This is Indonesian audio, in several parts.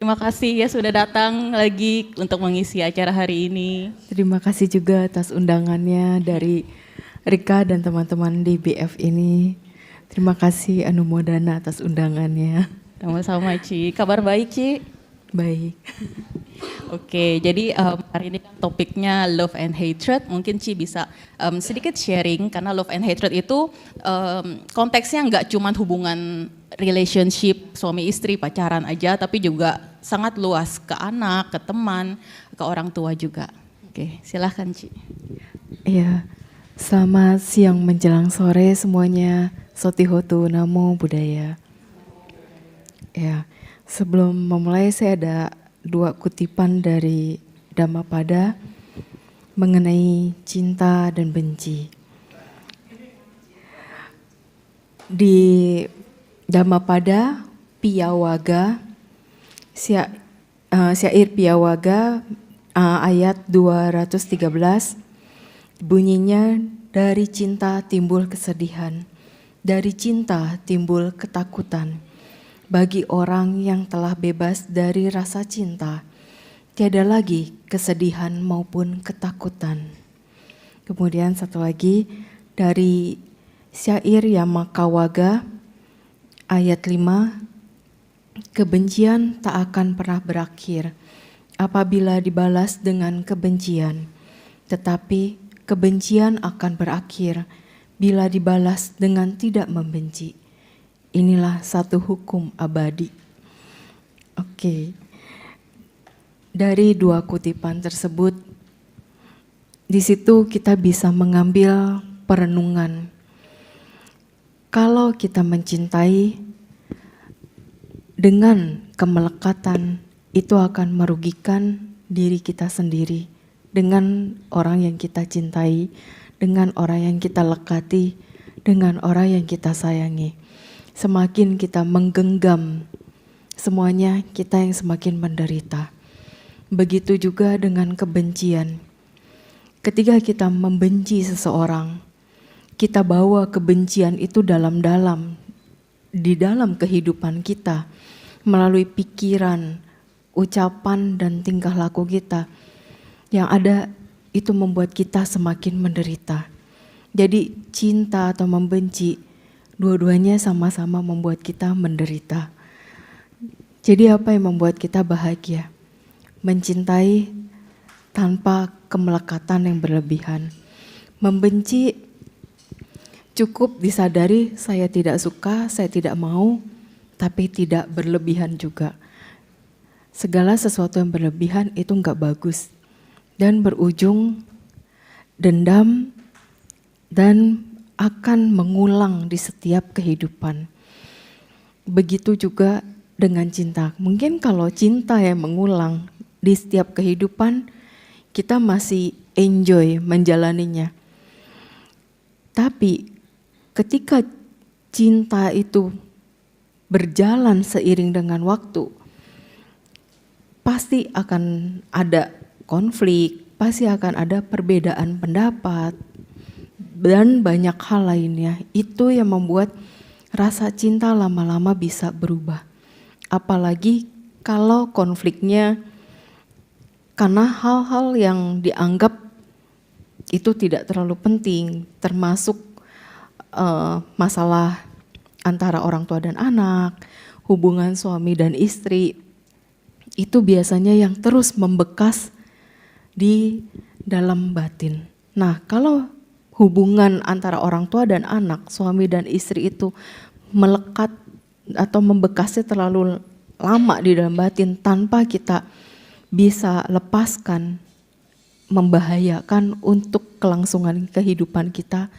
Terima kasih ya sudah datang lagi untuk mengisi acara hari ini. Terima kasih juga atas undangannya dari Rika dan teman-teman di BF ini. Terima kasih Anumodana atas undangannya. Sama-sama Ci. Kabar baik Ci? Baik. Oke, jadi hari ini kan topiknya love and hatred. Mungkin Ci bisa sedikit sharing karena love and hatred itu konteksnya nggak cuma hubungan relationship suami istri pacaran aja, tapi juga sangat luas ke anak, ke teman, ke orang tua juga. Oke, silahkan Ci. Iya, selamat siang menjelang sore semuanya. Sotihotu Namo Buddhaya. Ya, sebelum memulai saya ada 2 kutipan dari Dhammapada mengenai cinta dan benci. Di Dhammapada Piyawaga, syair Piyawaga ayat 213, bunyinya, dari cinta timbul kesedihan, dari cinta timbul ketakutan. Bagi orang yang telah bebas dari rasa cinta, tiada lagi kesedihan maupun ketakutan. Kemudian satu lagi dari syair Yammakawaga ayat 5, kebencian tak akan pernah berakhir apabila dibalas dengan kebencian, tetapi kebencian akan berakhir bila dibalas dengan tidak membenci. Inilah satu hukum abadi. Oke. Dari 2 kutipan tersebut, di situ kita bisa mengambil perenungan. Kalau kita mencintai dengan kemelekatan, itu akan merugikan diri kita sendiri dengan orang yang kita cintai, dengan orang yang kita lekati, dengan orang yang kita sayangi. Semakin kita menggenggam semuanya, kita yang semakin menderita. Begitu juga dengan kebencian. Ketika kita membenci seseorang, kita bawa kebencian itu dalam-dalam di dalam kehidupan kita melalui pikiran, ucapan dan tingkah laku kita. Yang ada itu membuat kita semakin menderita. Jadi cinta atau membenci, dua-duanya sama-sama membuat kita menderita. Jadi apa yang membuat kita bahagia? Mencintai tanpa kemelekatan yang berlebihan. Membenci cukup disadari saya tidak suka, saya tidak mau, tapi tidak berlebihan juga. Segala sesuatu yang berlebihan itu enggak bagus dan berujung dendam dan akan mengulang di setiap kehidupan. Begitu juga dengan cinta. Mungkin kalau cinta yang mengulang di setiap kehidupan, kita masih enjoy menjalaninya. Tapi ketika cinta itu berjalan seiring dengan waktu, pasti akan ada konflik, pasti akan ada perbedaan pendapat, dan banyak hal lainnya. Itu yang membuat rasa cinta lama-lama bisa berubah. Apalagi kalau konfliknya karena hal-hal yang dianggap itu tidak terlalu penting, termasuk masalah antara orang tua dan anak, hubungan suami dan istri, itu biasanya yang terus membekas di dalam batin. Nah, kalau hubungan antara orang tua dan anak, suami dan istri itu melekat atau membekasnya terlalu lama di dalam batin tanpa kita bisa lepaskan, membahayakan untuk kelangsungan kehidupan kita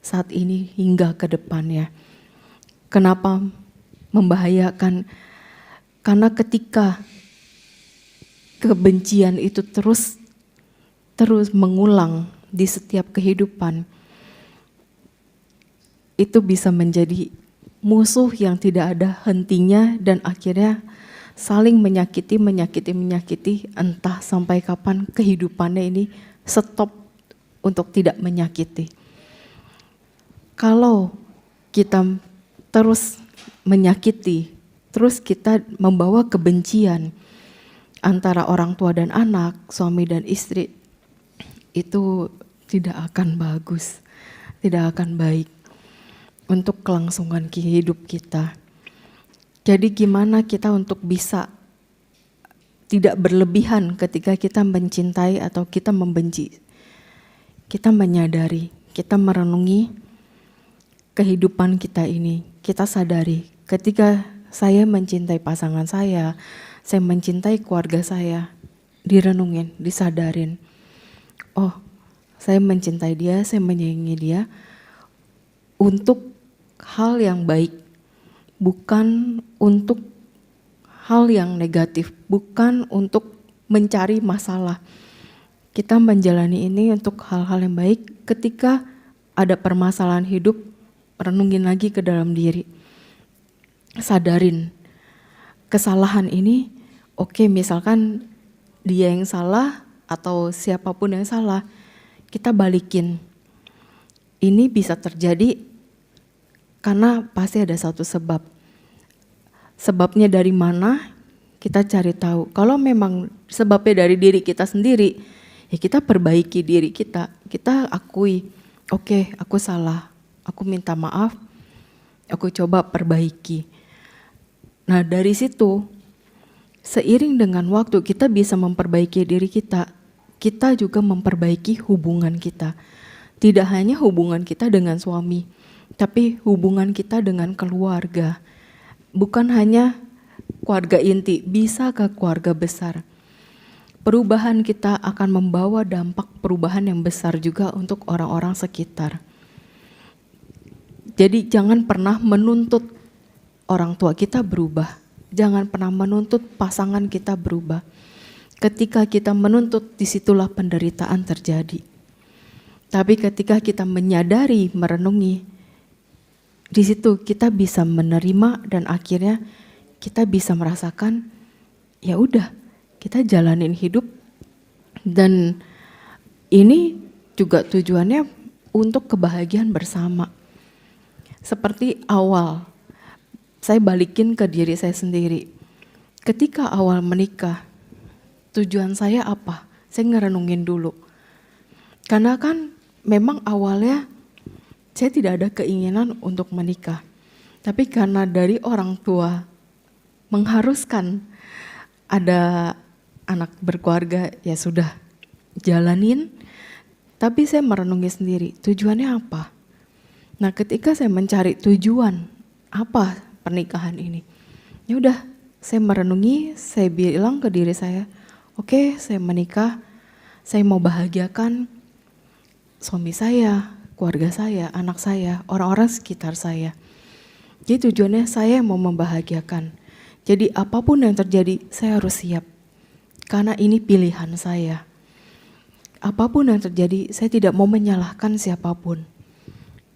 saat ini hingga ke depannya. Kenapa membahayakan? Karena ketika kebencian itu terus mengulang di setiap kehidupan, itu bisa menjadi musuh yang tidak ada hentinya dan akhirnya saling menyakiti, entah sampai kapan kehidupannya ini stop untuk tidak menyakiti. Kalau kita terus menyakiti, terus kita membawa kebencian, antara orang tua dan anak, suami dan istri, itu tidak akan bagus, tidak akan baik untuk kelangsungan hidup kita. Jadi gimana kita untuk bisa tidak berlebihan ketika kita mencintai atau kita membenci. Kita menyadari, kita merenungi kehidupan kita ini. Kita sadari ketika saya mencintai pasangan saya mencintai keluarga saya, direnungin, disadarin. Oh, saya mencintai dia, saya menyayangi dia untuk hal yang baik, bukan untuk hal yang negatif, bukan untuk mencari masalah. Kita menjalani ini untuk hal-hal yang baik. Ketika ada permasalahan hidup, renungin lagi ke dalam diri. Sadarin kesalahan ini, oke, misalkan dia yang salah atau siapapun yang salah, kita balikin. Ini bisa terjadi karena pasti ada satu sebab. Sebabnya dari mana, kita cari tahu. Kalau memang sebabnya dari diri kita sendiri, ya kita perbaiki diri kita. Kita akui, oke, aku salah, aku minta maaf, aku coba perbaiki. Nah dari situ, seiring dengan waktu kita bisa memperbaiki diri kita juga memperbaiki hubungan kita. Tidak hanya hubungan kita dengan suami, tapi hubungan kita dengan keluarga. Bukan hanya keluarga inti, bisa ke keluarga besar. Perubahan kita akan membawa dampak perubahan yang besar juga untuk orang-orang sekitar. Jadi jangan pernah menuntut orang tua kita berubah. Jangan pernah menuntut pasangan kita berubah. Ketika kita menuntut, disitulah penderitaan terjadi. Tapi ketika kita menyadari, merenungi, di situ kita bisa menerima dan akhirnya kita bisa merasakan, ya udah, kita jalanin hidup. Dan ini juga tujuannya untuk kebahagiaan bersama. Seperti awal, saya balikin ke diri saya sendiri. Ketika awal menikah, tujuan saya apa? Saya ngerenungin dulu. Karena kan memang awalnya saya tidak ada keinginan untuk menikah. Tapi karena dari orang tua mengharuskan ada anak berkeluarga, ya sudah jalanin. Tapi saya merenungi sendiri, tujuannya apa? Nah ketika saya mencari tujuan, apa pernikahan ini? Ya udah, saya merenungi, saya bilang ke diri saya, oke, saya menikah, saya mau bahagiakan suami saya, keluarga saya, anak saya, orang-orang sekitar saya. Jadi tujuannya saya mau membahagiakan. Jadi apapun yang terjadi, saya harus siap. Karena ini pilihan saya. Apapun yang terjadi, saya tidak mau menyalahkan siapapun.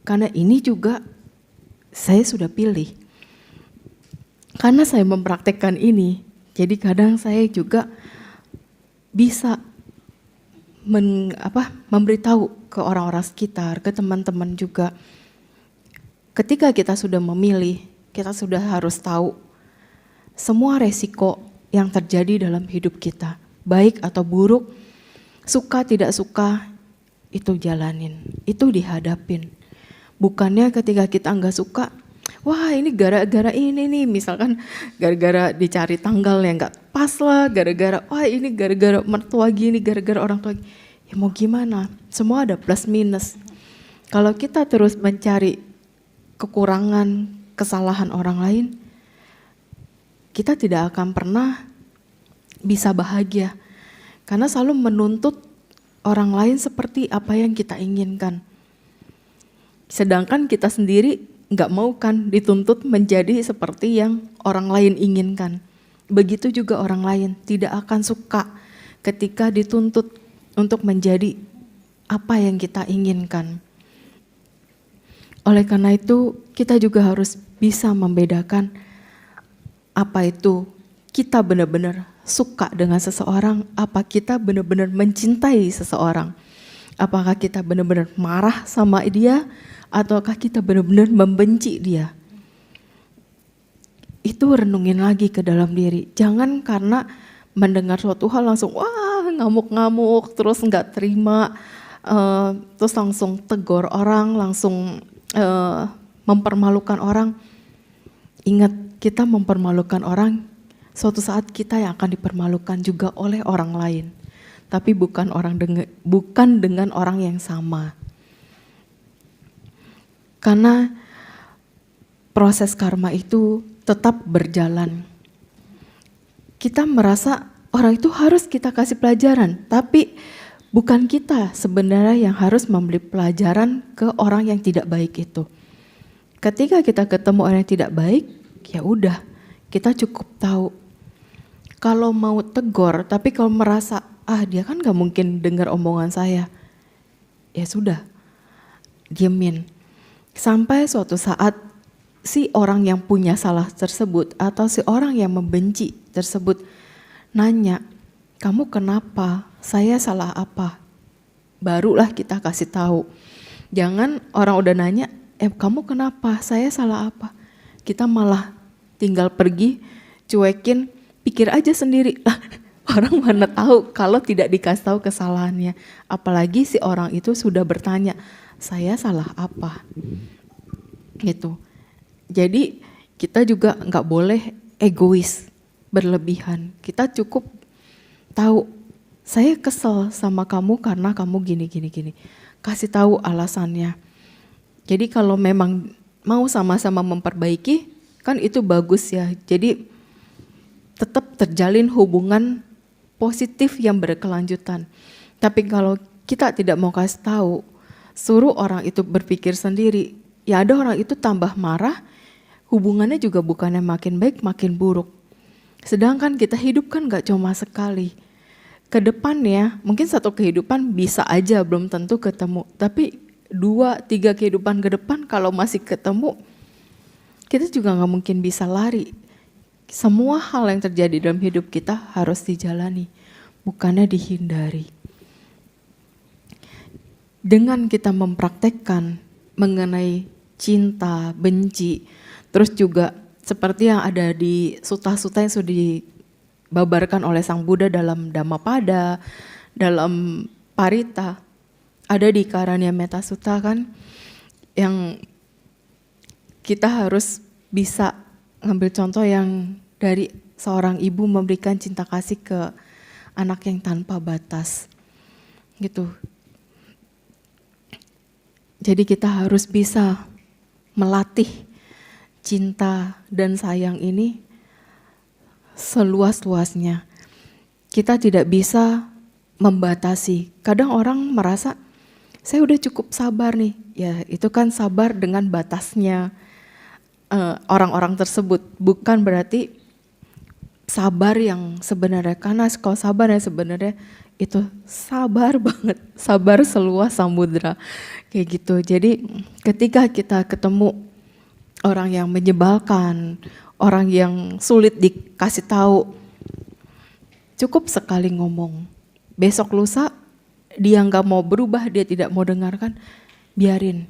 Karena ini juga saya sudah pilih. Karena saya mempraktekkan ini, jadi kadang saya juga bisa memberitahu ke orang-orang sekitar, ke teman-teman juga. Ketika kita sudah memilih, kita sudah harus tahu semua resiko yang terjadi dalam hidup kita, baik atau buruk, suka tidak suka, itu jalanin, itu dihadapin. Bukannya ketika kita enggak suka, wah ini gara-gara ini nih, misalkan gara-gara dicari tanggal yang enggak pas lah, gara-gara wah ini gara-gara mertua gini, gara-gara orang tua gini. Ya mau gimana, semua ada plus minus. Kalau kita terus mencari kekurangan, kesalahan orang lain, kita tidak akan pernah bisa bahagia. Karena selalu menuntut orang lain seperti apa yang kita inginkan. Sedangkan kita sendiri nggak mau kan dituntut menjadi seperti yang orang lain inginkan. Begitu juga orang lain tidak akan suka ketika dituntut untuk menjadi apa yang kita inginkan. Oleh karena itu kita juga harus bisa membedakan apa itu kita benar-benar suka dengan seseorang, apa kita benar-benar mencintai seseorang. Apakah kita benar-benar marah sama dia, ataukah kita benar-benar membenci dia. Itu renungin lagi ke dalam diri. Jangan karena mendengar suatu hal langsung wah ngamuk-ngamuk, terus nggak terima, terus langsung tegur orang, langsung mempermalukan orang. Ingat, kita mempermalukan orang, suatu saat kita yang akan dipermalukan juga oleh orang lain, tapi bukan dengan orang yang sama. Karena proses karma itu tetap berjalan. Kita merasa orang itu harus kita kasih pelajaran, tapi bukan kita sebenarnya yang harus memberi pelajaran ke orang yang tidak baik itu. Ketika kita ketemu orang yang tidak baik, ya udah, kita cukup tahu. Kalau mau tegur, tapi kalau merasa, dia kan gak mungkin dengar omongan saya, ya sudah, diemin. Sampai suatu saat, si orang yang punya salah tersebut, atau si orang yang membenci tersebut, nanya, kamu kenapa? Saya salah apa? Barulah kita kasih tahu. Jangan orang udah nanya, kamu kenapa? Saya salah apa? Kita malah tinggal pergi, cuekin, pikir aja sendiri. Orang mana tahu kalau tidak dikasih tahu kesalahannya. Apalagi si orang itu sudah bertanya, saya salah apa? Gitu. Jadi kita juga nggak boleh egois, berlebihan. Kita cukup tahu, saya kesel sama kamu karena kamu gini. Kasih tahu alasannya. Jadi kalau memang mau sama-sama memperbaiki, kan itu bagus ya. Jadi tetap terjalin hubungan positif yang berkelanjutan. Tapi kalau kita tidak mau kasih tahu, suruh orang itu berpikir sendiri, ya ada orang itu tambah marah, hubungannya juga bukannya makin baik, makin buruk. Sedangkan kita hidup kan gak cuma sekali. Kedepannya, mungkin satu kehidupan bisa aja belum tentu ketemu. Tapi 2-3 kehidupan ke depan kalau masih ketemu, kita juga gak mungkin bisa lari. Semua hal yang terjadi dalam hidup kita harus dijalani, bukannya dihindari. Dengan kita mempraktekkan mengenai cinta, benci, terus juga seperti yang ada di sutta-sutta yang sudah dibabarkan oleh Sang Buddha dalam Dhammapada, dalam Parita, ada di Karania Metta Sutta kan, yang kita harus bisa ngambil contoh yang dari seorang ibu memberikan cinta kasih ke anak yang tanpa batas, gitu. Jadi kita harus bisa melatih cinta dan sayang ini seluas-luasnya. Kita tidak bisa membatasi. Kadang orang merasa, saya udah cukup sabar nih. Ya itu kan sabar dengan batasnya orang-orang tersebut. Bukan berarti sabar yang sebenarnya. Karena kalau sabar yang sebenarnya itu sabar banget. Sabar seluas samudra. Kayak gitu. Jadi ketika kita ketemu orang yang menyebalkan, orang yang sulit dikasih tahu, cukup sekali ngomong. Besok lusa dia nggak mau berubah, dia tidak mau dengarkan, biarin.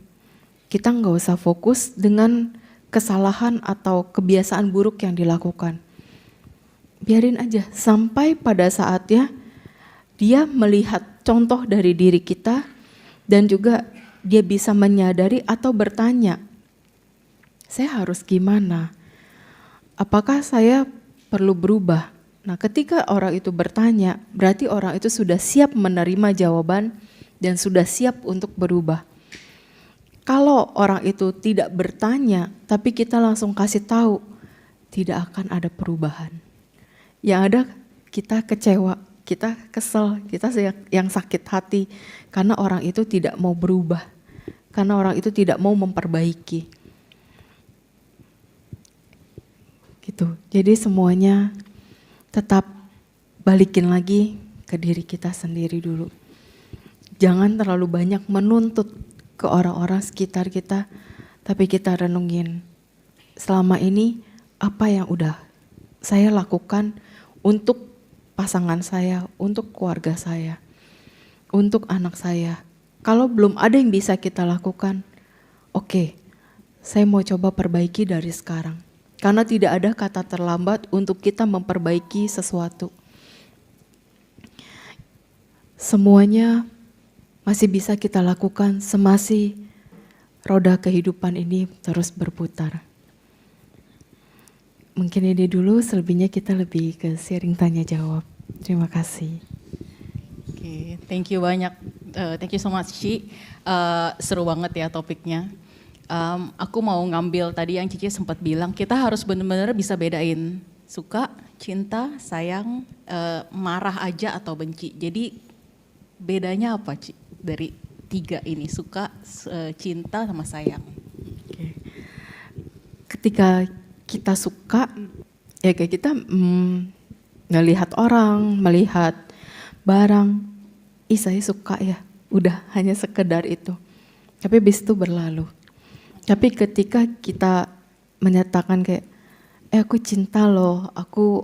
Kita nggak usah fokus dengan kesalahan atau kebiasaan buruk yang dilakukan. Biarin aja sampai pada saatnya dia melihat contoh dari diri kita dan juga dia bisa menyadari atau bertanya, saya harus gimana? Apakah saya perlu berubah? Nah, ketika orang itu bertanya, berarti orang itu sudah siap menerima jawaban dan sudah siap untuk berubah. Kalau orang itu tidak bertanya, tapi kita langsung kasih tahu, tidak akan ada perubahan. Yang ada kita kecewa, kita kesel, kita yang sakit hati karena orang itu tidak mau berubah, karena orang itu tidak mau memperbaiki. Gitu. Jadi semuanya tetap balikin lagi ke diri kita sendiri dulu. Jangan terlalu banyak menuntut ke orang-orang sekitar kita, tapi kita renungin selama ini apa yang udah saya lakukan untuk pasangan saya, untuk keluarga saya, untuk anak saya. Kalau belum ada yang bisa kita lakukan, oke, saya mau coba perbaiki dari sekarang. Karena tidak ada kata terlambat untuk kita memperbaiki sesuatu. semuanya masih bisa kita lakukan semasi roda kehidupan ini terus berputar. Mungkin ini dulu, selebihnya kita lebih ke sharing tanya jawab. Terima kasih. Oke, thank you banyak. Thank you so much, Ci. Seru banget ya topiknya. Aku mau ngambil tadi yang Cici sempat bilang, kita harus benar-benar bisa bedain suka, cinta, sayang, marah aja atau benci. Jadi bedanya apa, Ci? Dari tiga ini, suka, cinta, sama sayang. Oke. Ketika kita suka, ya kayak kita ngelihat orang, melihat barang, saya suka ya, udah hanya sekedar itu. Tapi habis itu berlalu. Tapi ketika kita menyatakan kayak, aku cinta loh, aku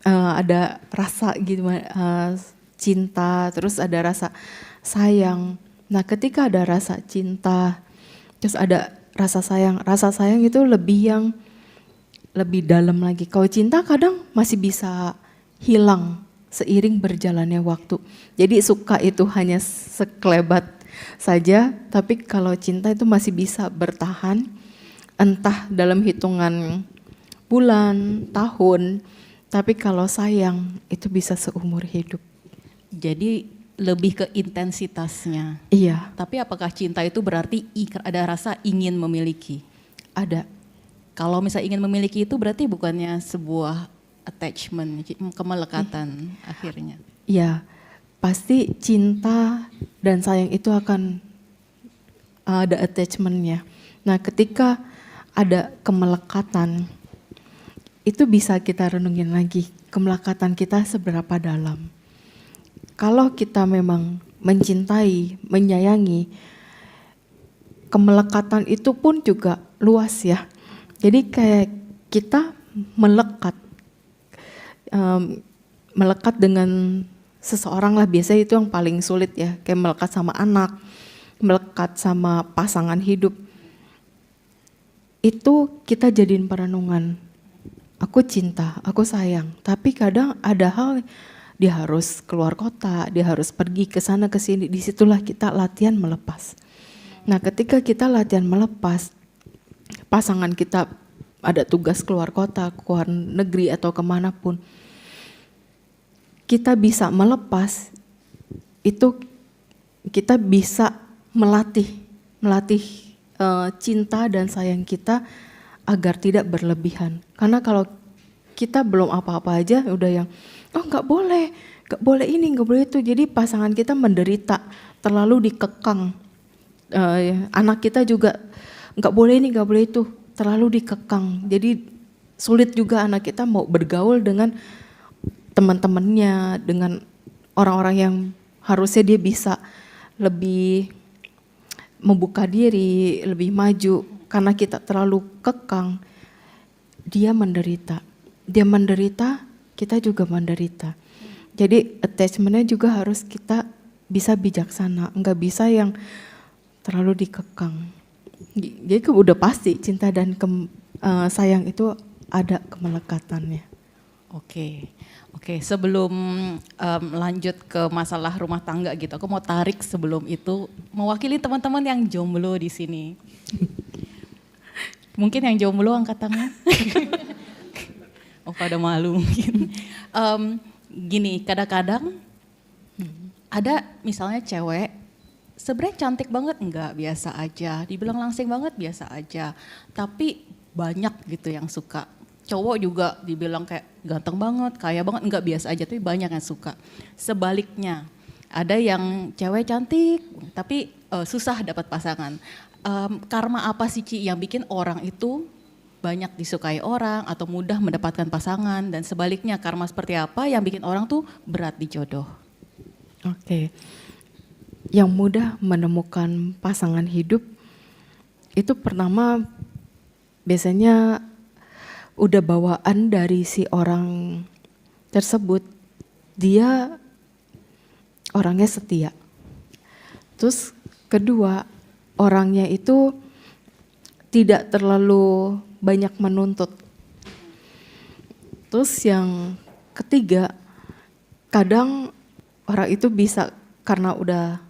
ada rasa gitu, cinta, terus ada rasa sayang. Nah ketika ada rasa cinta, terus ada rasa sayang itu lebih dalam lagi. Kalau cinta kadang masih bisa hilang seiring berjalannya waktu. Jadi suka itu hanya sekelebat saja, tapi kalau cinta itu masih bisa bertahan, entah dalam hitungan bulan, tahun, tapi kalau sayang itu bisa seumur hidup. Jadi lebih ke intensitasnya. Iya. Tapi apakah cinta itu berarti ada rasa ingin memiliki? Ada. Kalau misalnya ingin memiliki itu berarti bukannya sebuah attachment, kemelekatan akhirnya. Iya, pasti cinta dan sayang itu akan ada attachment-nya. Nah ketika ada kemelekatan, itu bisa kita renungin lagi, kemelekatan kita seberapa dalam. Kalau kita memang mencintai, menyayangi, kemelekatan itu pun juga luas ya. Jadi kayak kita melekat dengan seseorang lah, biasanya itu yang paling sulit ya, kayak melekat sama anak, melekat sama pasangan hidup. Itu kita jadiin perenungan, aku cinta, aku sayang, tapi kadang ada hal dia harus keluar kota, dia harus pergi ke sana ke sini, disitulah kita latihan melepas. Nah ketika kita latihan melepas, pasangan kita ada tugas keluar kota, keluar negeri atau kemanapun, kita bisa melepas, itu kita bisa melatih cinta dan sayang kita agar tidak berlebihan. Karena kalau kita belum apa-apa aja udah yang, oh nggak boleh ini, nggak boleh itu. Jadi pasangan kita menderita, terlalu dikekang. Anak kita juga nggak boleh ini, nggak boleh itu, terlalu dikekang. Jadi sulit juga anak kita mau bergaul dengan teman-temannya, dengan orang-orang yang harusnya dia bisa lebih membuka diri, lebih maju. Karena kita terlalu kekang, dia menderita. Dia menderita, kita juga menderita. Jadi attachment-nya juga harus kita bisa bijaksana, nggak bisa yang terlalu dikekang. Jadi udah pasti cinta dan sayang itu ada kemelekatannya. Oke, sebelum lanjut ke masalah rumah tangga gitu, aku mau tarik sebelum itu mewakili teman-teman yang jomblo di sini. Mungkin yang jomblo angkat tangan. Oh pada malu mungkin. Gini, kadang-kadang ada misalnya cewek, sebenarnya cantik banget enggak, biasa aja. Dibilang langsing banget biasa aja. Tapi banyak gitu yang suka. Cowok juga dibilang kayak ganteng banget, kaya banget, enggak, biasa aja, tapi banyak yang suka. Sebaliknya, ada yang cewek cantik tapi susah dapat pasangan. Karma apa sih Ci yang bikin orang itu banyak disukai orang atau mudah mendapatkan pasangan, dan sebaliknya karma seperti apa yang bikin orang tuh berat dijodoh? Oke. Yang mudah menemukan pasangan hidup itu pertama biasanya udah bawaan dari si orang tersebut, dia orangnya setia. Terus kedua, orangnya itu tidak terlalu banyak menuntut. Terus yang ketiga, kadang orang itu bisa karena udah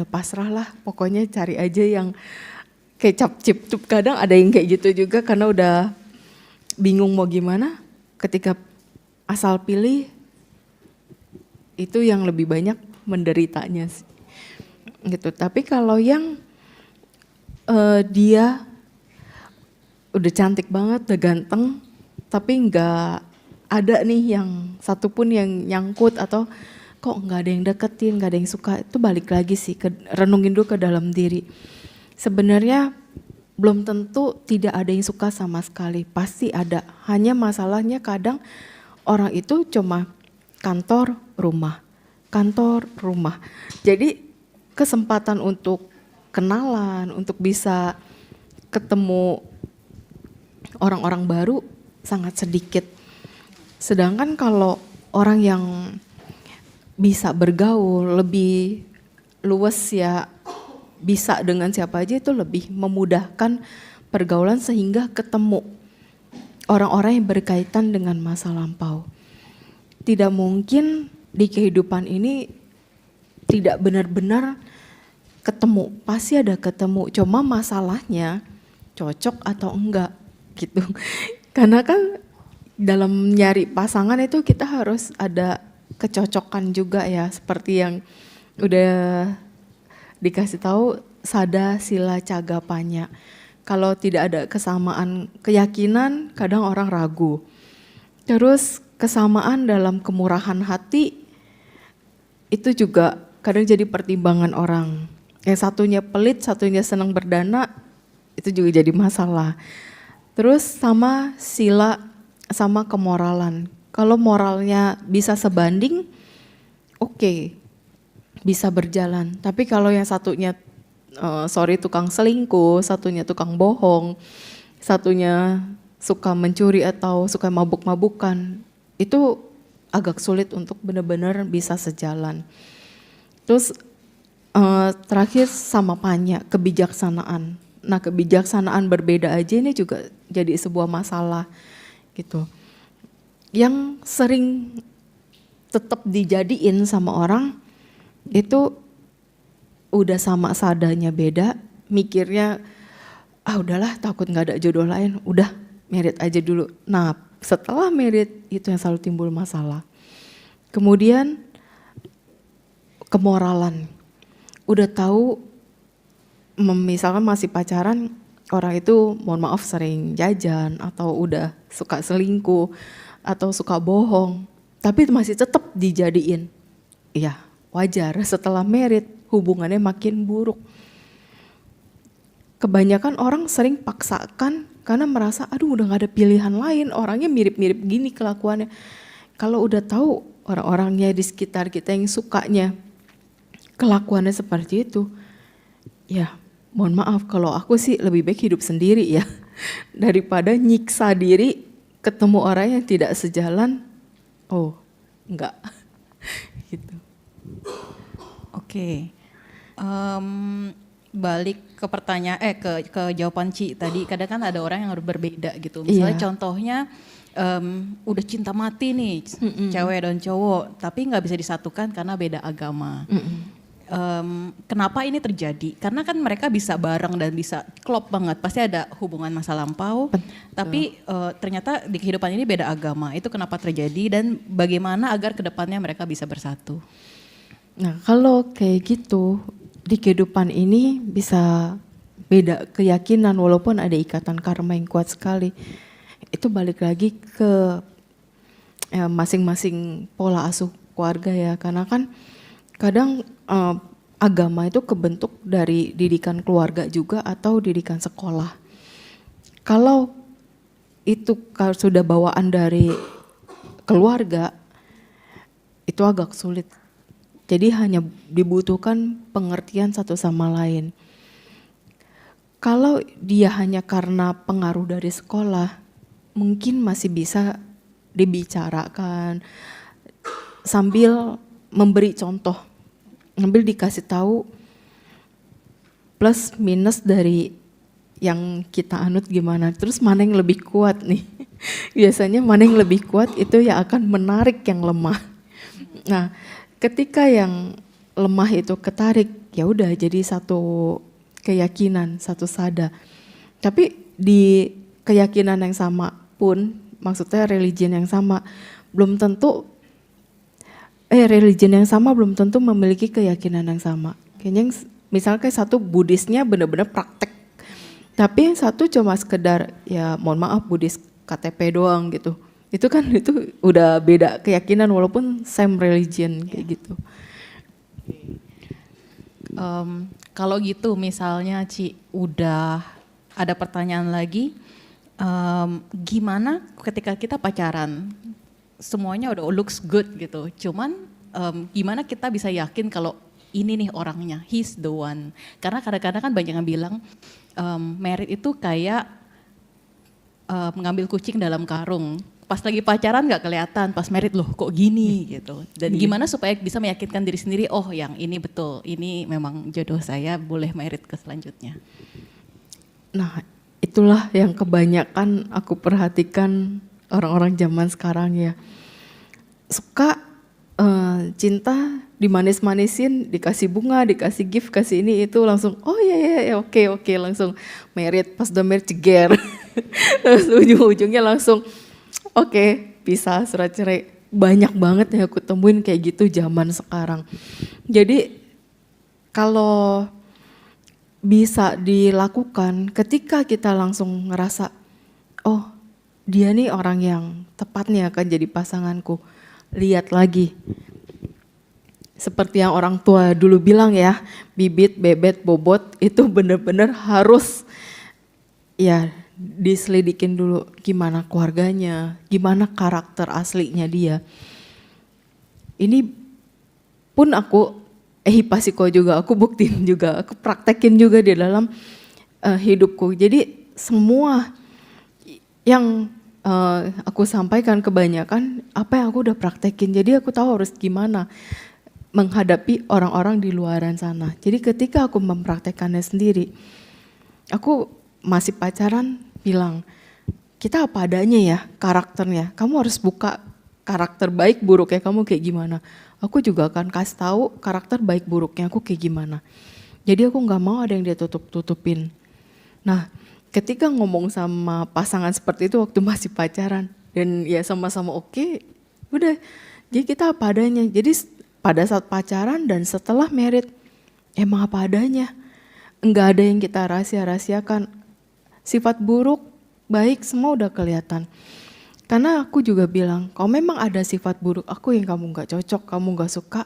pasrah lah, pokoknya cari aja yang kecap cip cup. Kadang ada yang kayak gitu juga karena udah bingung mau gimana, ketika asal pilih itu yang lebih banyak menderitanya sih. Gitu. Tapi kalau yang dia udah cantik banget, udah ganteng, tapi nggak ada nih yang satupun yang nyangkut atau kok nggak ada yang deketin, nggak ada yang suka, itu balik lagi sih, renungin dulu ke dalam diri. Sebenarnya belum tentu tidak ada yang suka sama sekali, pasti ada. Hanya masalahnya kadang orang itu cuma kantor, rumah, kantor, rumah. Jadi kesempatan untuk kenalan, untuk bisa ketemu orang-orang baru sangat sedikit. Sedangkan kalau orang yang bisa bergaul lebih luas ya, bisa dengan siapa aja, itu lebih memudahkan pergaulan sehingga ketemu orang-orang yang berkaitan dengan masa lampau. Tidak mungkin di kehidupan ini tidak benar-benar ketemu, pasti ada ketemu, cuma masalahnya cocok atau enggak gitu. Karena kan dalam nyari pasangan itu kita harus ada kecocokan juga ya, seperti yang udah dikasih tahu sada sila cagapanya. Kalau tidak ada kesamaan keyakinan, kadang orang ragu. Terus kesamaan dalam kemurahan hati itu juga kadang jadi pertimbangan orang. Yang satunya pelit, satunya senang berdana, itu juga jadi masalah. Terus sama sila, sama kemoralan. Kalau moralnya bisa sebanding, oke, bisa berjalan. Tapi kalau yang satunya tukang selingkuh, satunya tukang bohong, satunya suka mencuri atau suka mabuk-mabukan, itu agak sulit untuk benar-benar bisa sejalan. Terus terakhir sama panya, kebijaksanaan. Nah, kebijaksanaan berbeda aja ini juga jadi sebuah masalah gitu. Yang sering tetap dijadiin sama orang itu udah sama sadanya beda, mikirnya udahlah takut nggak ada jodoh lain, udah merit aja dulu. Nah, setelah merit itu yang selalu timbul masalah. Kemudian kemoralan. Udah tahu misalkan masih pacaran, orang itu mohon maaf sering jajan atau udah suka selingkuh atau suka bohong, tapi masih tetap dijadiin. Iya, wajar. Setelah merit hubungannya makin buruk. Kebanyakan orang sering paksakan karena merasa aduh udah gak ada pilihan lain, orangnya mirip-mirip gini kelakuannya. Kalau udah tahu orang-orangnya di sekitar kita yang sukanya kelakuannya seperti itu, ya mohon maaf, kalau aku sih lebih baik hidup sendiri ya, daripada nyiksa diri ketemu orang yang tidak sejalan. Oh enggak gitu. Oke. Balik ke pertanyaan ke jawaban Ci tadi, kadang kan ada orang yang harus berbeda gitu. Misalnya contohnya udah cinta mati nih, cewek dan cowok, tapi nggak bisa disatukan karena beda agama. Kenapa ini terjadi? Karena kan mereka bisa bareng dan bisa klop banget, pasti ada hubungan masa lampau. Tapi ternyata di kehidupan ini beda agama. Itu kenapa terjadi dan bagaimana agar kedepannya mereka bisa bersatu? Nah, kalau kayak gitu di kehidupan ini bisa beda keyakinan walaupun ada ikatan karma yang kuat sekali. Itu balik lagi ke masing-masing pola asuh keluarga ya, karena kan kadang agama itu kebentuk dari didikan keluarga juga atau didikan sekolah. Kalau itu sudah bawaan dari keluarga, itu agak sulit. Jadi hanya dibutuhkan pengertian satu sama lain. Kalau dia hanya karena pengaruh dari sekolah, mungkin masih bisa dibicarakan sambil memberi contoh, sambil dikasih tahu plus minus dari yang kita anut gimana, terus mana yang lebih kuat nih. Biasanya mana yang lebih kuat itu yang akan menarik yang lemah. Nah, ketika yang lemah itu ketarik, ya udah jadi satu keyakinan, satu sada. Tapi di keyakinan yang sama pun, maksudnya religion yang sama, belum tentu religion yang sama belum tentu memiliki keyakinan yang sama. Kayaknya misalnya kayak satu Buddhisnya benar-benar praktek, tapi yang satu cuma sekedar ya mohon maaf Buddhis KTP doang gitu. Itu kan itu udah beda keyakinan walaupun same religion kayak gitu. Kalau gitu misalnya Ci udah ada pertanyaan lagi, gimana ketika kita pacaran semuanya udah looks good gitu, cuman gimana kita bisa yakin kalau ini nih orangnya, he's the one. Karena kadang-kadang kan banyak yang bilang married itu kayak mengambil kucing dalam karung. Pas lagi pacaran nggak kelihatan, pas married loh kok gini gitu. Dan gimana supaya bisa meyakinkan diri sendiri, oh yang ini betul, ini memang jodoh saya, boleh married ke selanjutnya. Nah itulah yang kebanyakan aku perhatikan orang-orang zaman sekarang ya. Suka cinta dimanis-manisin, dikasih bunga, dikasih gift, kasih ini itu langsung oh ya oke langsung married, pas udah married ceger. Terus ujung-ujungnya langsung oke, bisa surat cerai. Banyak banget yang aku temuin kayak gitu zaman sekarang. Jadi kalau bisa dilakukan ketika kita langsung ngerasa, oh dia nih orang yang tepat nih akan jadi pasanganku. Lihat lagi. Seperti yang orang tua dulu bilang ya, bibit, bebet, bobot itu benar-benar harus ya diselidikin dulu gimana keluarganya, gimana karakter aslinya dia. Ini pun aku Hipasiko juga, aku buktiin juga, aku praktekin juga di dalam hidupku. Jadi semua yang aku sampaikan kebanyakan apa yang aku udah praktekin. Jadi aku tahu harus gimana menghadapi orang-orang di luaran sana. Jadi ketika aku mempraktekannya sendiri, aku masih pacaran bilang, kita apa adanya ya karakternya. Kamu harus buka karakter baik buruknya kamu kayak gimana. Aku juga akan kasih tahu karakter baik buruknya aku kayak gimana. Jadi aku nggak mau ada yang dia tutup-tutupin. Nah, ketika ngomong sama pasangan seperti itu waktu masih pacaran dan ya sama-sama oke, udah. Jadi kita apa adanya. Jadi pada saat pacaran dan setelah married emang apa adanya. Enggak ada yang kita rahasia-rahasiakan. Sifat buruk, baik semua udah kelihatan. Karena aku juga bilang, kalau memang ada sifat buruk aku yang kamu gak cocok, kamu gak suka,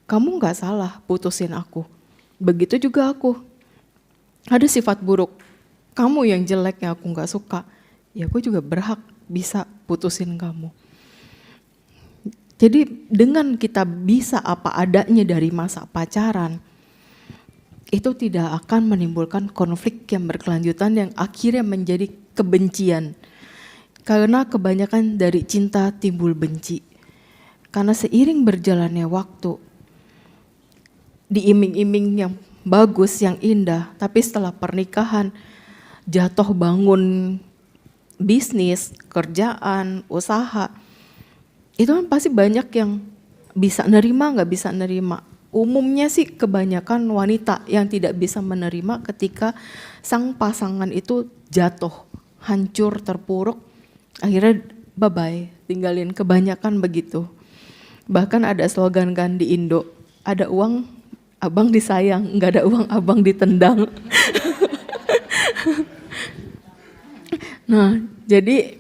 kamu gak salah putusin aku. Begitu juga aku. Ada sifat buruk, kamu yang jelek yang aku gak suka, ya aku juga berhak bisa putusin kamu. Jadi dengan kita bisa apa adanya dari masa pacaran, itu tidak akan menimbulkan konflik yang berkelanjutan yang akhirnya menjadi kebencian. Karena kebanyakan dari cinta timbul benci. Karena seiring berjalannya waktu, diiming-iming yang bagus, yang indah, tapi setelah pernikahan jatuh bangun bisnis, kerjaan, usaha, itu kan pasti banyak yang bisa nerima, nggak bisa nerima. Umumnya sih kebanyakan wanita yang tidak bisa menerima ketika sang pasangan itu jatuh, hancur, terpuruk, akhirnya bye-bye, tinggalin, kebanyakan begitu. Bahkan ada slogan kan di Indo, ada uang abang disayang, nggak ada uang abang ditendang. Nah, jadi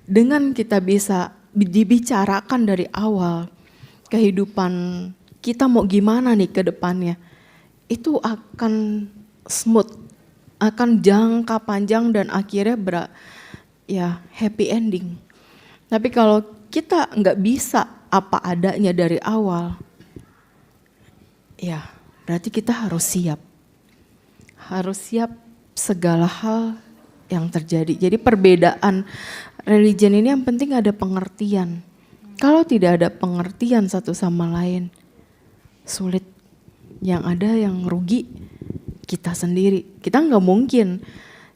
dengan kita bisa dibicarakan dari awal kehidupan kita mau gimana nih ke depannya, itu akan smooth, akan jangka panjang dan akhirnya happy ending. Tapi kalau kita nggak bisa apa adanya dari awal, ya berarti kita harus siap segala hal yang terjadi. Jadi perbedaan religion ini yang penting ada pengertian. Kalau tidak ada pengertian satu sama lain, sulit. Yang ada yang rugi kita sendiri. Kita nggak mungkin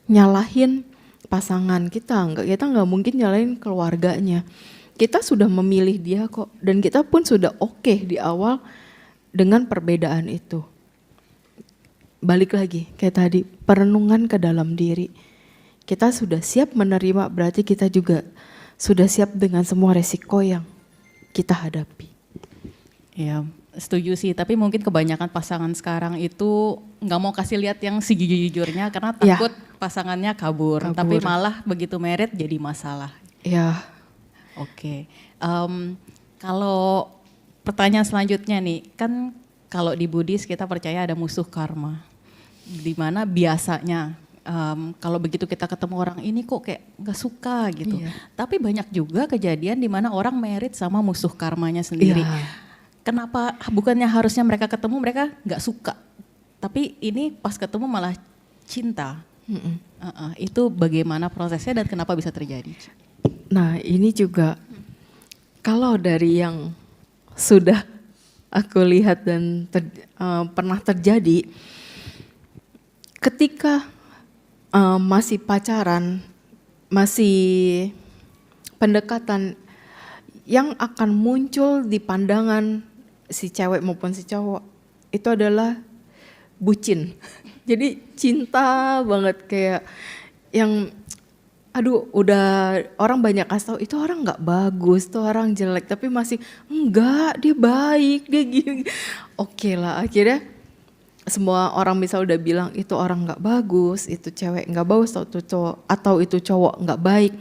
nyalahin pasangan kita nggak mungkin nyalahin keluarganya. kita sudah memilih dia kok, dan kita pun sudah oke di awal dengan perbedaan itu. Balik lagi kayak tadi, perenungan ke dalam diri. Kita sudah siap menerima, berarti kita juga sudah siap dengan semua resiko yang kita hadapi. Ya, setuju sih. Tapi mungkin kebanyakan pasangan sekarang itu nggak mau kasih lihat yang sejujur-jujurnya karena takut pasangannya kabur. Tapi malah begitu married jadi masalah. Ya. Oke. Kalau pertanyaan selanjutnya nih, kan kalau di Buddhis kita percaya ada musuh karma. Di mana biasanya kalau begitu kita ketemu orang ini kok kayak nggak suka gitu. Iya. Tapi banyak juga kejadian di mana orang married sama musuh karmanya sendiri. Iya. Kenapa bukannya harusnya mereka ketemu mereka nggak suka, tapi ini pas ketemu malah cinta. Itu bagaimana prosesnya dan kenapa bisa terjadi? Nah ini juga kalau dari yang sudah aku lihat dan pernah terjadi, ketika masih pacaran, masih pendekatan, yang akan muncul di pandangan si cewek maupun si cowok itu adalah bucin. Jadi cinta banget, kayak yang aduh udah orang banyak kasih tahu itu orang nggak bagus, tuh orang jelek, tapi masih enggak, dia baik, dia gini. Oke lah, akhirnya semua orang misal udah bilang itu orang nggak bagus, itu cewek nggak bagus, atau itu cowok nggak baik,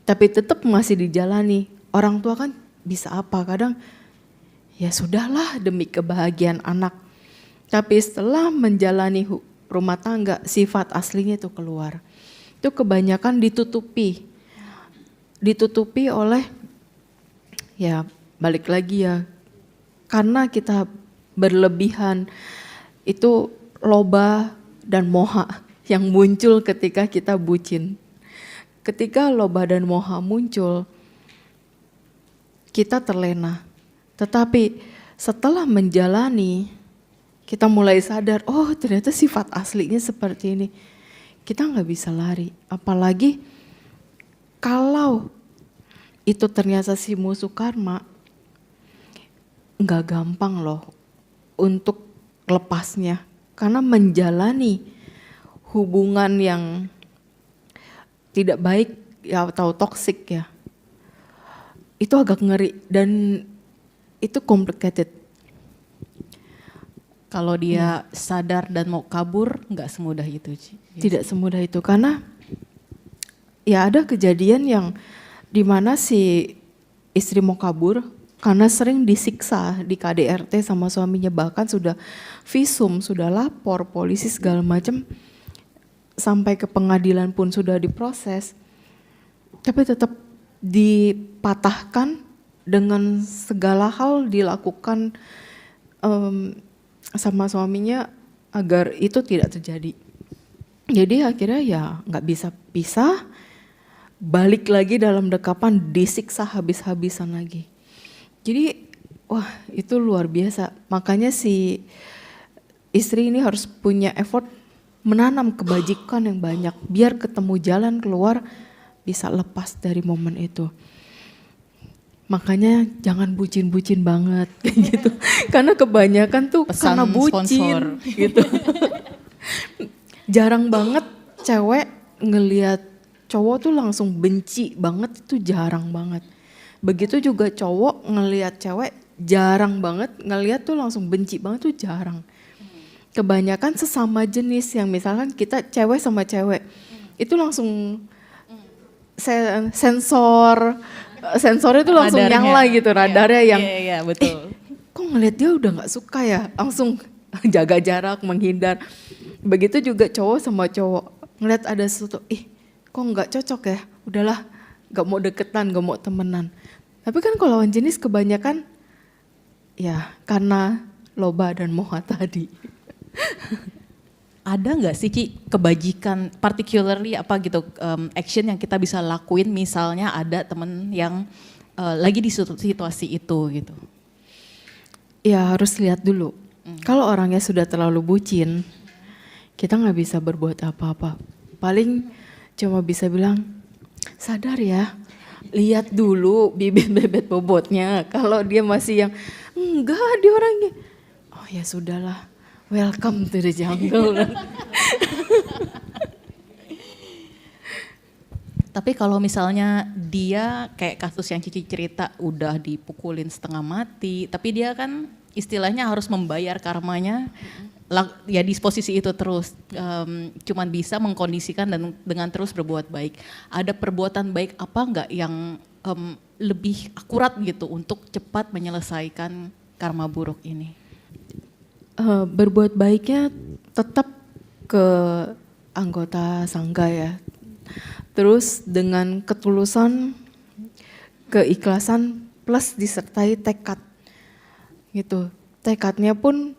tapi tetap masih dijalani. Orang tua kan bisa apa, kadang ya sudahlah demi kebahagiaan anak. Tapi setelah menjalani rumah tangga, sifat aslinya itu keluar. Itu kebanyakan ditutupi oleh, ya balik lagi ya, karena kita berlebihan, itu loba dan moha yang muncul ketika kita bucin. Ketika loba dan moha muncul, kita terlena. Tetapi setelah menjalani, kita mulai sadar, oh ternyata sifat aslinya seperti ini. Kita nggak bisa lari. Apalagi kalau itu ternyata si musuh karma, nggak gampang loh untuk lepasnya. Karena menjalani hubungan yang tidak baik ya, atau toksik ya, itu agak ngeri dan itu complicated. Kalau dia sadar dan mau kabur, nggak semudah itu, Ci. Tidak semudah itu, karena ya ada kejadian yang dimana si istri mau kabur karena sering disiksa di KDRT sama suaminya, bahkan sudah visum, sudah lapor polisi segala macam, sampai ke pengadilan pun sudah diproses, tapi tetap dipatahkan dengan segala hal dilakukan sama suaminya agar itu tidak terjadi. Jadi akhirnya ya nggak bisa pisah, balik lagi dalam dekapan, disiksa habis-habisan lagi. Jadi wah itu luar biasa. Makanya si istri ini harus punya effort menanam kebajikan yang banyak biar ketemu jalan keluar, bisa lepas dari momen itu. Makanya jangan bucin-bucin banget kayak gitu. Karena kebanyakan tuh Pesan karena bucin sponsor. gitu. Jarang banget cewek ngelihat cowok tuh langsung benci banget, itu jarang banget. Begitu juga cowok ngelihat cewek, jarang banget ngelihat tuh langsung benci banget, tuh jarang. Kebanyakan sesama jenis yang misalkan kita cewek sama cewek, itu langsung sensornya itu langsung Radarnya. nyala gitu, radarnya yang Iya, betul. kok ngeliat dia udah gak suka ya, langsung jaga jarak, menghindar. Begitu juga cowok sama cowok, ngeliat ada sesuatu, kok gak cocok ya, udahlah gak mau deketan, gak mau temenan. Tapi kan kalau lawan jenis kebanyakan ya karena loba dan moha tadi. Ada nggak sih Ci kebajikan, particularly apa gitu action yang kita bisa lakuin, misalnya ada temen yang lagi di situasi itu gitu? Ya harus lihat dulu. Kalau orangnya sudah terlalu bucin, kita nggak bisa berbuat apa-apa. Paling cuma bisa bilang, sadar ya, Lihat dulu bibit-bibit bobotnya. Kalau dia masih yang enggak, dia orangnya, oh ya sudahlah, welcome to the jungle. Tapi kalau misalnya dia kayak kasus yang Cici cerita udah dipukulin setengah mati, tapi dia kan istilahnya harus membayar karmanya, ya di posisi itu terus, cuman bisa mengkondisikan dan dengan terus berbuat baik. Ada perbuatan baik apa enggak yang lebih akurat gitu untuk cepat menyelesaikan karma buruk ini? Berbuat baiknya tetap ke anggota sangga ya. Terus dengan ketulusan, keikhlasan plus disertai tekad gitu. Tekadnya pun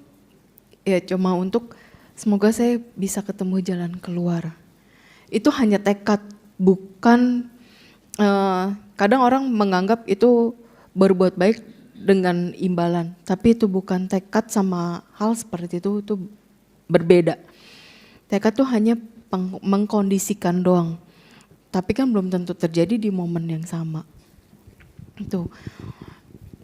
ya cuma untuk semoga saya bisa ketemu jalan keluar. Itu hanya tekad, bukan kadang orang menganggap itu berbuat baik dengan imbalan, tapi itu bukan tekad sama hal seperti itu berbeda. Tekad tuh hanya mengkondisikan doang. Tapi kan belum tentu terjadi di momen yang sama. Itu.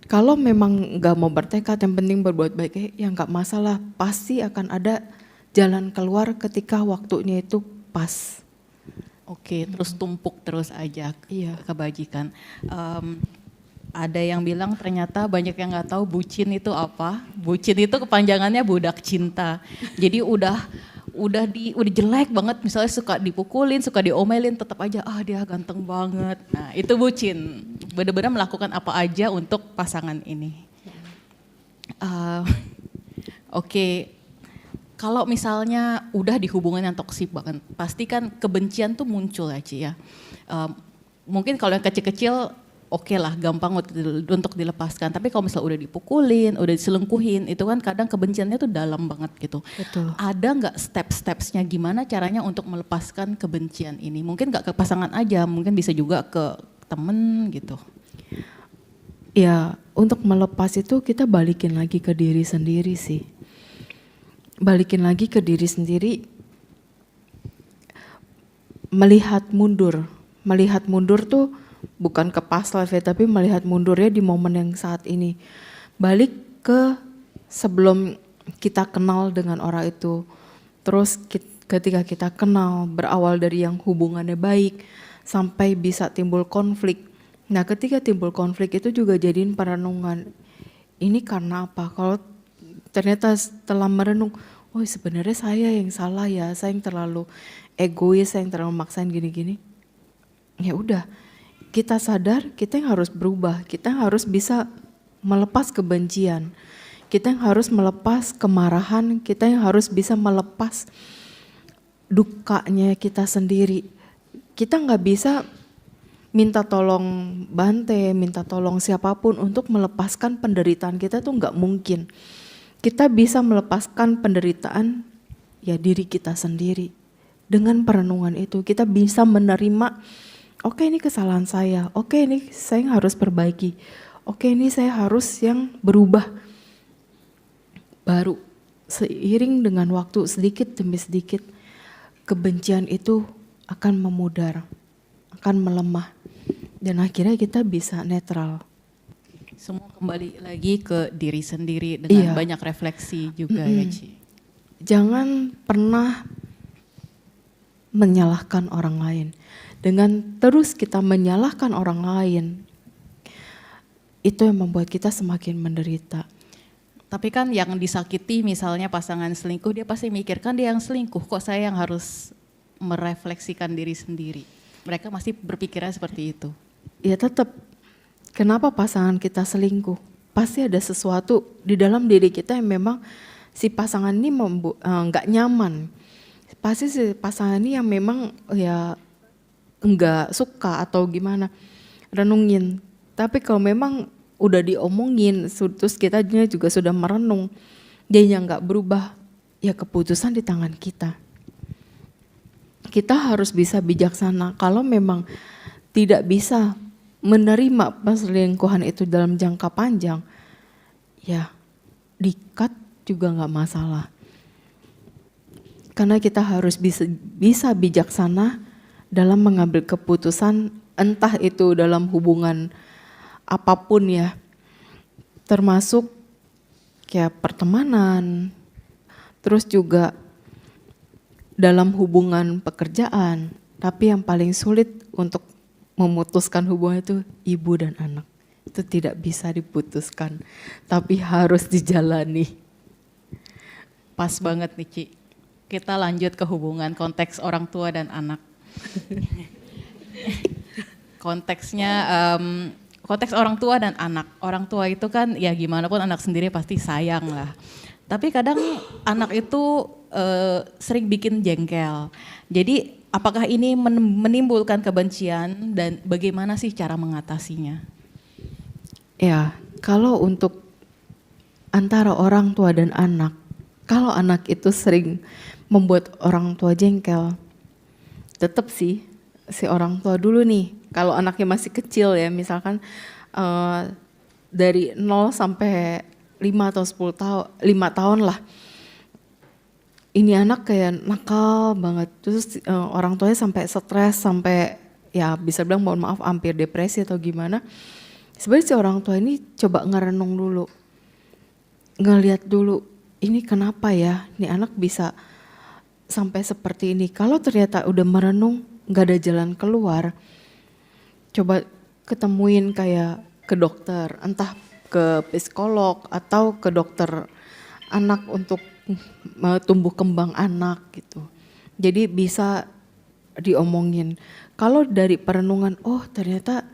Kalau memang nggak mau bertekad, yang penting berbuat baik, ya nggak masalah. Pasti akan ada jalan keluar ketika waktunya itu pas. Oke, terus tumpuk terus aja Iya. kebajikan. Ada yang bilang ternyata banyak yang nggak tahu bucin itu apa. Bucin itu kepanjangannya budak cinta. Jadi udah jelek banget, misalnya suka dipukulin, suka diomelin, tetap aja dia ganteng banget. Nah itu bucin, benar-benar melakukan apa aja untuk pasangan ini. Oke. Kalau misalnya udah di hubungan yang toksik banget, pasti kan kebencian tuh muncul ya Ci ya. Mungkin kalau yang kecil-kecil oke lah, gampang untuk dilepaskan. Tapi kalau misalnya udah dipukulin, udah diselingkuhin, itu kan kadang kebenciannya tuh dalam banget gitu. Betul. Ada nggak step-stepsnya gimana caranya untuk melepaskan kebencian ini? Mungkin nggak ke pasangan aja, mungkin bisa juga ke temen gitu. Ya, untuk melepas itu kita balikin lagi ke diri sendiri sih. Balikin lagi ke diri sendiri, melihat mundur. Melihat mundur tuh bukan ke past life ya, tapi melihat mundurnya di momen yang saat ini. Balik ke sebelum kita kenal dengan orang itu. Terus ketika kita kenal, berawal dari yang hubungannya baik, sampai bisa timbul konflik. Nah ketika timbul konflik itu juga jadiin perenungan. Ini karena apa? Kalau ternyata setelah merenung, oh sebenarnya saya yang salah ya, saya yang terlalu egois, saya yang terlalu maksain gini-gini. Ya udah, kita sadar kita yang harus berubah, kita yang harus bisa melepas kebencian, kita yang harus melepas kemarahan, kita yang harus bisa melepas dukanya kita sendiri. Kita nggak bisa minta tolong Bante, minta tolong siapapun untuk melepaskan penderitaan kita, tuh nggak mungkin. Kita bisa melepaskan penderitaan ya diri kita sendiri. Dengan perenungan itu kita bisa menerima, oke ini kesalahan saya, oke ini saya harus perbaiki, oke ini saya harus yang berubah. Baru seiring dengan waktu sedikit demi sedikit, kebencian itu akan memudar, akan melemah, dan akhirnya kita bisa netral. Semua kembali lagi ke diri sendiri dengan banyak refleksi juga ya Ci. Jangan pernah menyalahkan orang lain. Dengan terus kita menyalahkan orang lain, itu yang membuat kita semakin menderita. Tapi kan yang disakiti misalnya pasangan selingkuh, dia pasti mikirkan dia yang selingkuh, kok saya yang harus merefleksikan diri sendiri. Mereka masih berpikirnya seperti itu. Ya tetap, kenapa pasangan kita selingkuh? Pasti ada sesuatu di dalam diri kita yang memang si pasangan ini nggak nyaman. Pasti si pasangan ini yang memang ya nggak suka atau gimana. Renungin. Tapi kalau memang udah diomongin, terus kita juga sudah merenung, dia yang nggak berubah, ya keputusan di tangan kita. Kita harus bisa bijaksana. Kalau memang tidak bisa menerima perselingkuhan itu dalam jangka panjang, ya di-cut juga nggak masalah. Karena kita harus bisa bijaksana dalam mengambil keputusan entah itu dalam hubungan apapun ya, termasuk kayak pertemanan, terus juga dalam hubungan pekerjaan, tapi yang paling sulit untuk memutuskan hubungan itu ibu dan anak. Itu tidak bisa diputuskan, tapi harus dijalani. Pas banget nih Ci. Kita lanjut ke hubungan konteks orang tua dan anak. Konteksnya konteks orang tua dan anak. Orang tua itu kan ya gimana pun anak sendiri pasti sayang lah. Tapi kadang anak itu sering bikin jengkel. Jadi apakah ini menimbulkan kebencian dan bagaimana sih cara mengatasinya? Ya, kalau untuk antara orang tua dan anak, kalau anak itu sering membuat orang tua jengkel, tetap sih si orang tua dulu nih. Kalau anaknya masih kecil ya, misalkan dari 0 sampai 5 atau 10 tahun, 5 tahun lah. Ini anak kayak nakal banget, terus orang tuanya sampai stres, sampai ya bisa bilang mohon maaf hampir depresi atau gimana. Sebenarnya si orang tua ini coba ngerenung dulu, ngelihat dulu, ini kenapa ya, ini anak bisa sampai seperti ini. Kalau ternyata udah merenung, gak ada jalan keluar, coba ketemuin kayak ke dokter, entah ke psikolog atau ke dokter anak untuk tumbuh kembang anak gitu. Jadi bisa diomongin. Kalau dari perenungan, oh ternyata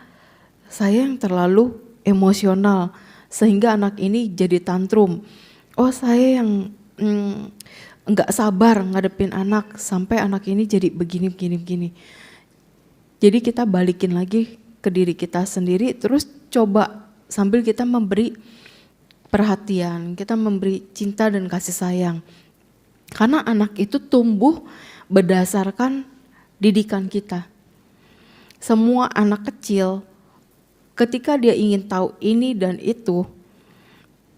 saya yang terlalu emosional sehingga anak ini jadi tantrum. Oh saya yang enggak sabar ngadepin anak sampai anak ini jadi begini. Jadi kita balikin lagi ke diri kita sendiri, terus coba sambil kita memberi perhatian, kita memberi cinta dan kasih sayang. Karena anak itu tumbuh berdasarkan didikan kita. Semua anak kecil ketika dia ingin tahu ini dan itu,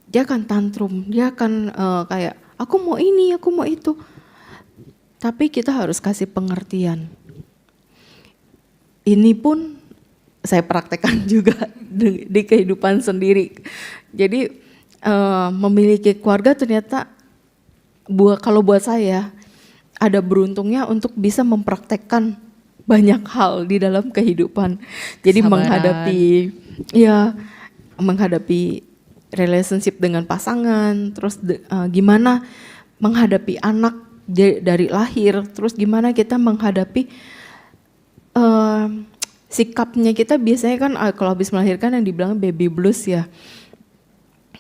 dia akan tantrum, dia akan kayak aku mau ini, aku mau itu. Tapi kita harus kasih pengertian. Ini pun saya praktekkan juga di kehidupan sendiri. Jadi memiliki keluarga ternyata kalau buat saya ada beruntungnya untuk bisa mempraktekkan banyak hal di dalam kehidupan. Jadi menghadapi relationship dengan pasangan, terus gimana menghadapi anak dari lahir, terus gimana kita menghadapi sikapnya kita. Biasanya kan kalau habis melahirkan yang dibilang baby blues ya.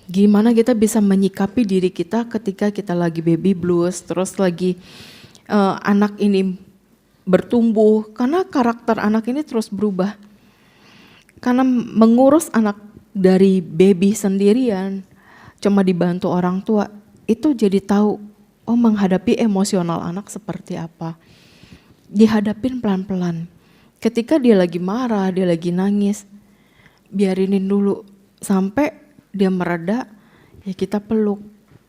Gimana kita bisa menyikapi diri kita ketika kita lagi baby blues, terus lagi anak ini bertumbuh, karena karakter anak ini terus berubah. Karena mengurus anak dari baby sendirian, cuma dibantu orang tua, itu jadi tahu, oh menghadapi emosional anak seperti apa. Dihadapin pelan-pelan. Ketika dia lagi marah, dia lagi nangis, biarinin dulu sampai dia mereda, ya kita peluk,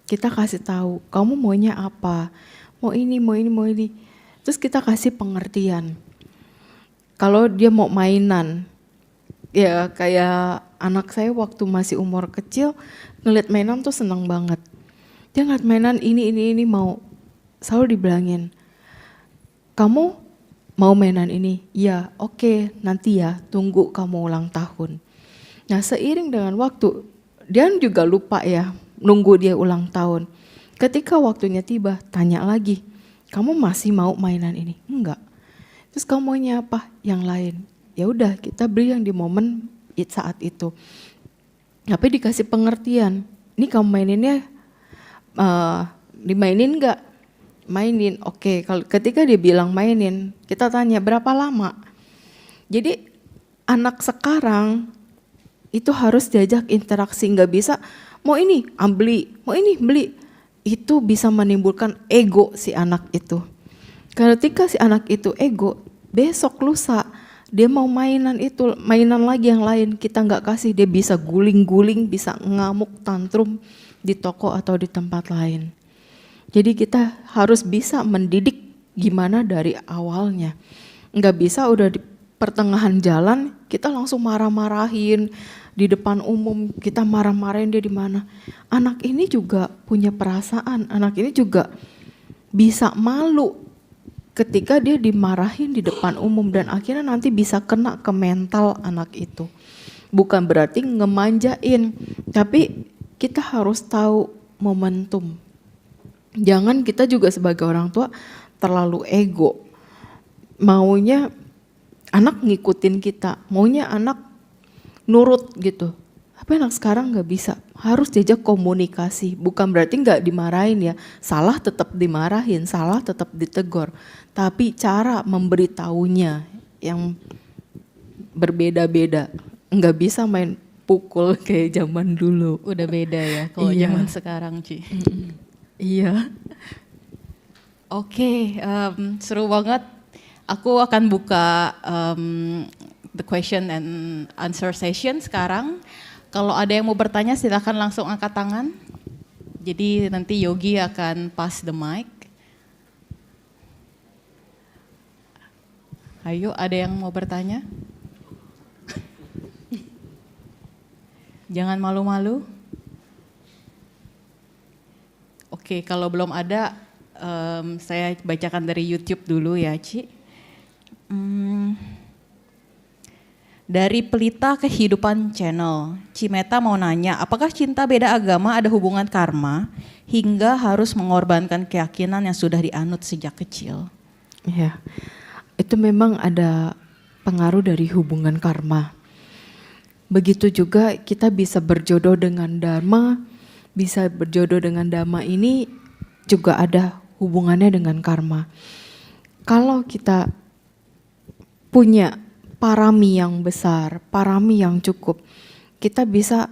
kita kasih tahu, kamu maunya apa, mau ini. Terus kita kasih pengertian. Kalau dia mau mainan, ya kayak anak saya waktu masih umur kecil, ngeliat mainan tuh seneng banget. Dia ngeliat mainan ini mau, selalu dibilangin, kamu mau mainan ini? Ya oke, nanti ya, tunggu kamu ulang tahun. Nah seiring dengan waktu, dia juga lupa ya, nunggu dia ulang tahun. Ketika waktunya tiba, tanya lagi, kamu masih mau mainan ini? Enggak. Terus kamu maunya apa? Yang lain. Ya udah, kita beli yang di momen saat itu. Tapi dikasih pengertian, ini kamu maininnya dimainin enggak? Mainin, oke. Kalau ketika dia bilang mainin, kita tanya berapa lama? Jadi anak sekarang itu harus diajak interaksi, nggak bisa mau ini beli, mau ini beli. Itu bisa menimbulkan ego si anak itu. Ketika si anak itu ego, besok lusa dia mau mainan itu, mainan lagi yang lain, kita nggak kasih, dia bisa guling-guling, bisa ngamuk, tantrum di toko atau di tempat lain. Jadi kita harus bisa mendidik gimana dari awalnya. Nggak bisa udah pertengahan jalan kita langsung marah-marahin di depan umum, kita marah-marahin dia di mana. Anak ini juga punya perasaan, anak ini juga bisa malu ketika dia dimarahin di depan umum dan akhirnya nanti bisa kena ke mental anak itu. Bukan berarti ngemanjain, tapi kita harus tahu momentum. Jangan kita juga sebagai orang tua terlalu ego. Maunya anak ngikutin kita, maunya anak nurut gitu. Tapi anak sekarang nggak bisa, harus diajak komunikasi. Bukan berarti nggak dimarahin ya, salah tetap dimarahin, salah tetap ditegur. Tapi cara memberitahunya yang berbeda-beda. Nggak bisa main pukul kayak zaman dulu. Udah beda ya kalau Iya. zaman sekarang, Ci. Iya. Oke, seru banget. Aku akan buka the question and answer session sekarang. Kalau ada yang mau bertanya silakan langsung angkat tangan. Jadi nanti Yogi akan pass the mic. Ayo, ada yang mau bertanya? Jangan malu-malu. Oke, kalau belum ada, saya bacakan dari YouTube dulu ya, Ci. Dari Pelita Kehidupan Channel, Cimeta mau nanya, apakah cinta beda agama ada hubungan karma hingga harus mengorbankan keyakinan yang sudah dianut sejak kecil? Iya, itu memang ada pengaruh dari hubungan karma. Begitu juga kita bisa berjodoh dengan dharma, bisa berjodoh dengan dhamma ini juga ada hubungannya dengan karma. Kalau kita punya parami yang besar, parami yang cukup, kita bisa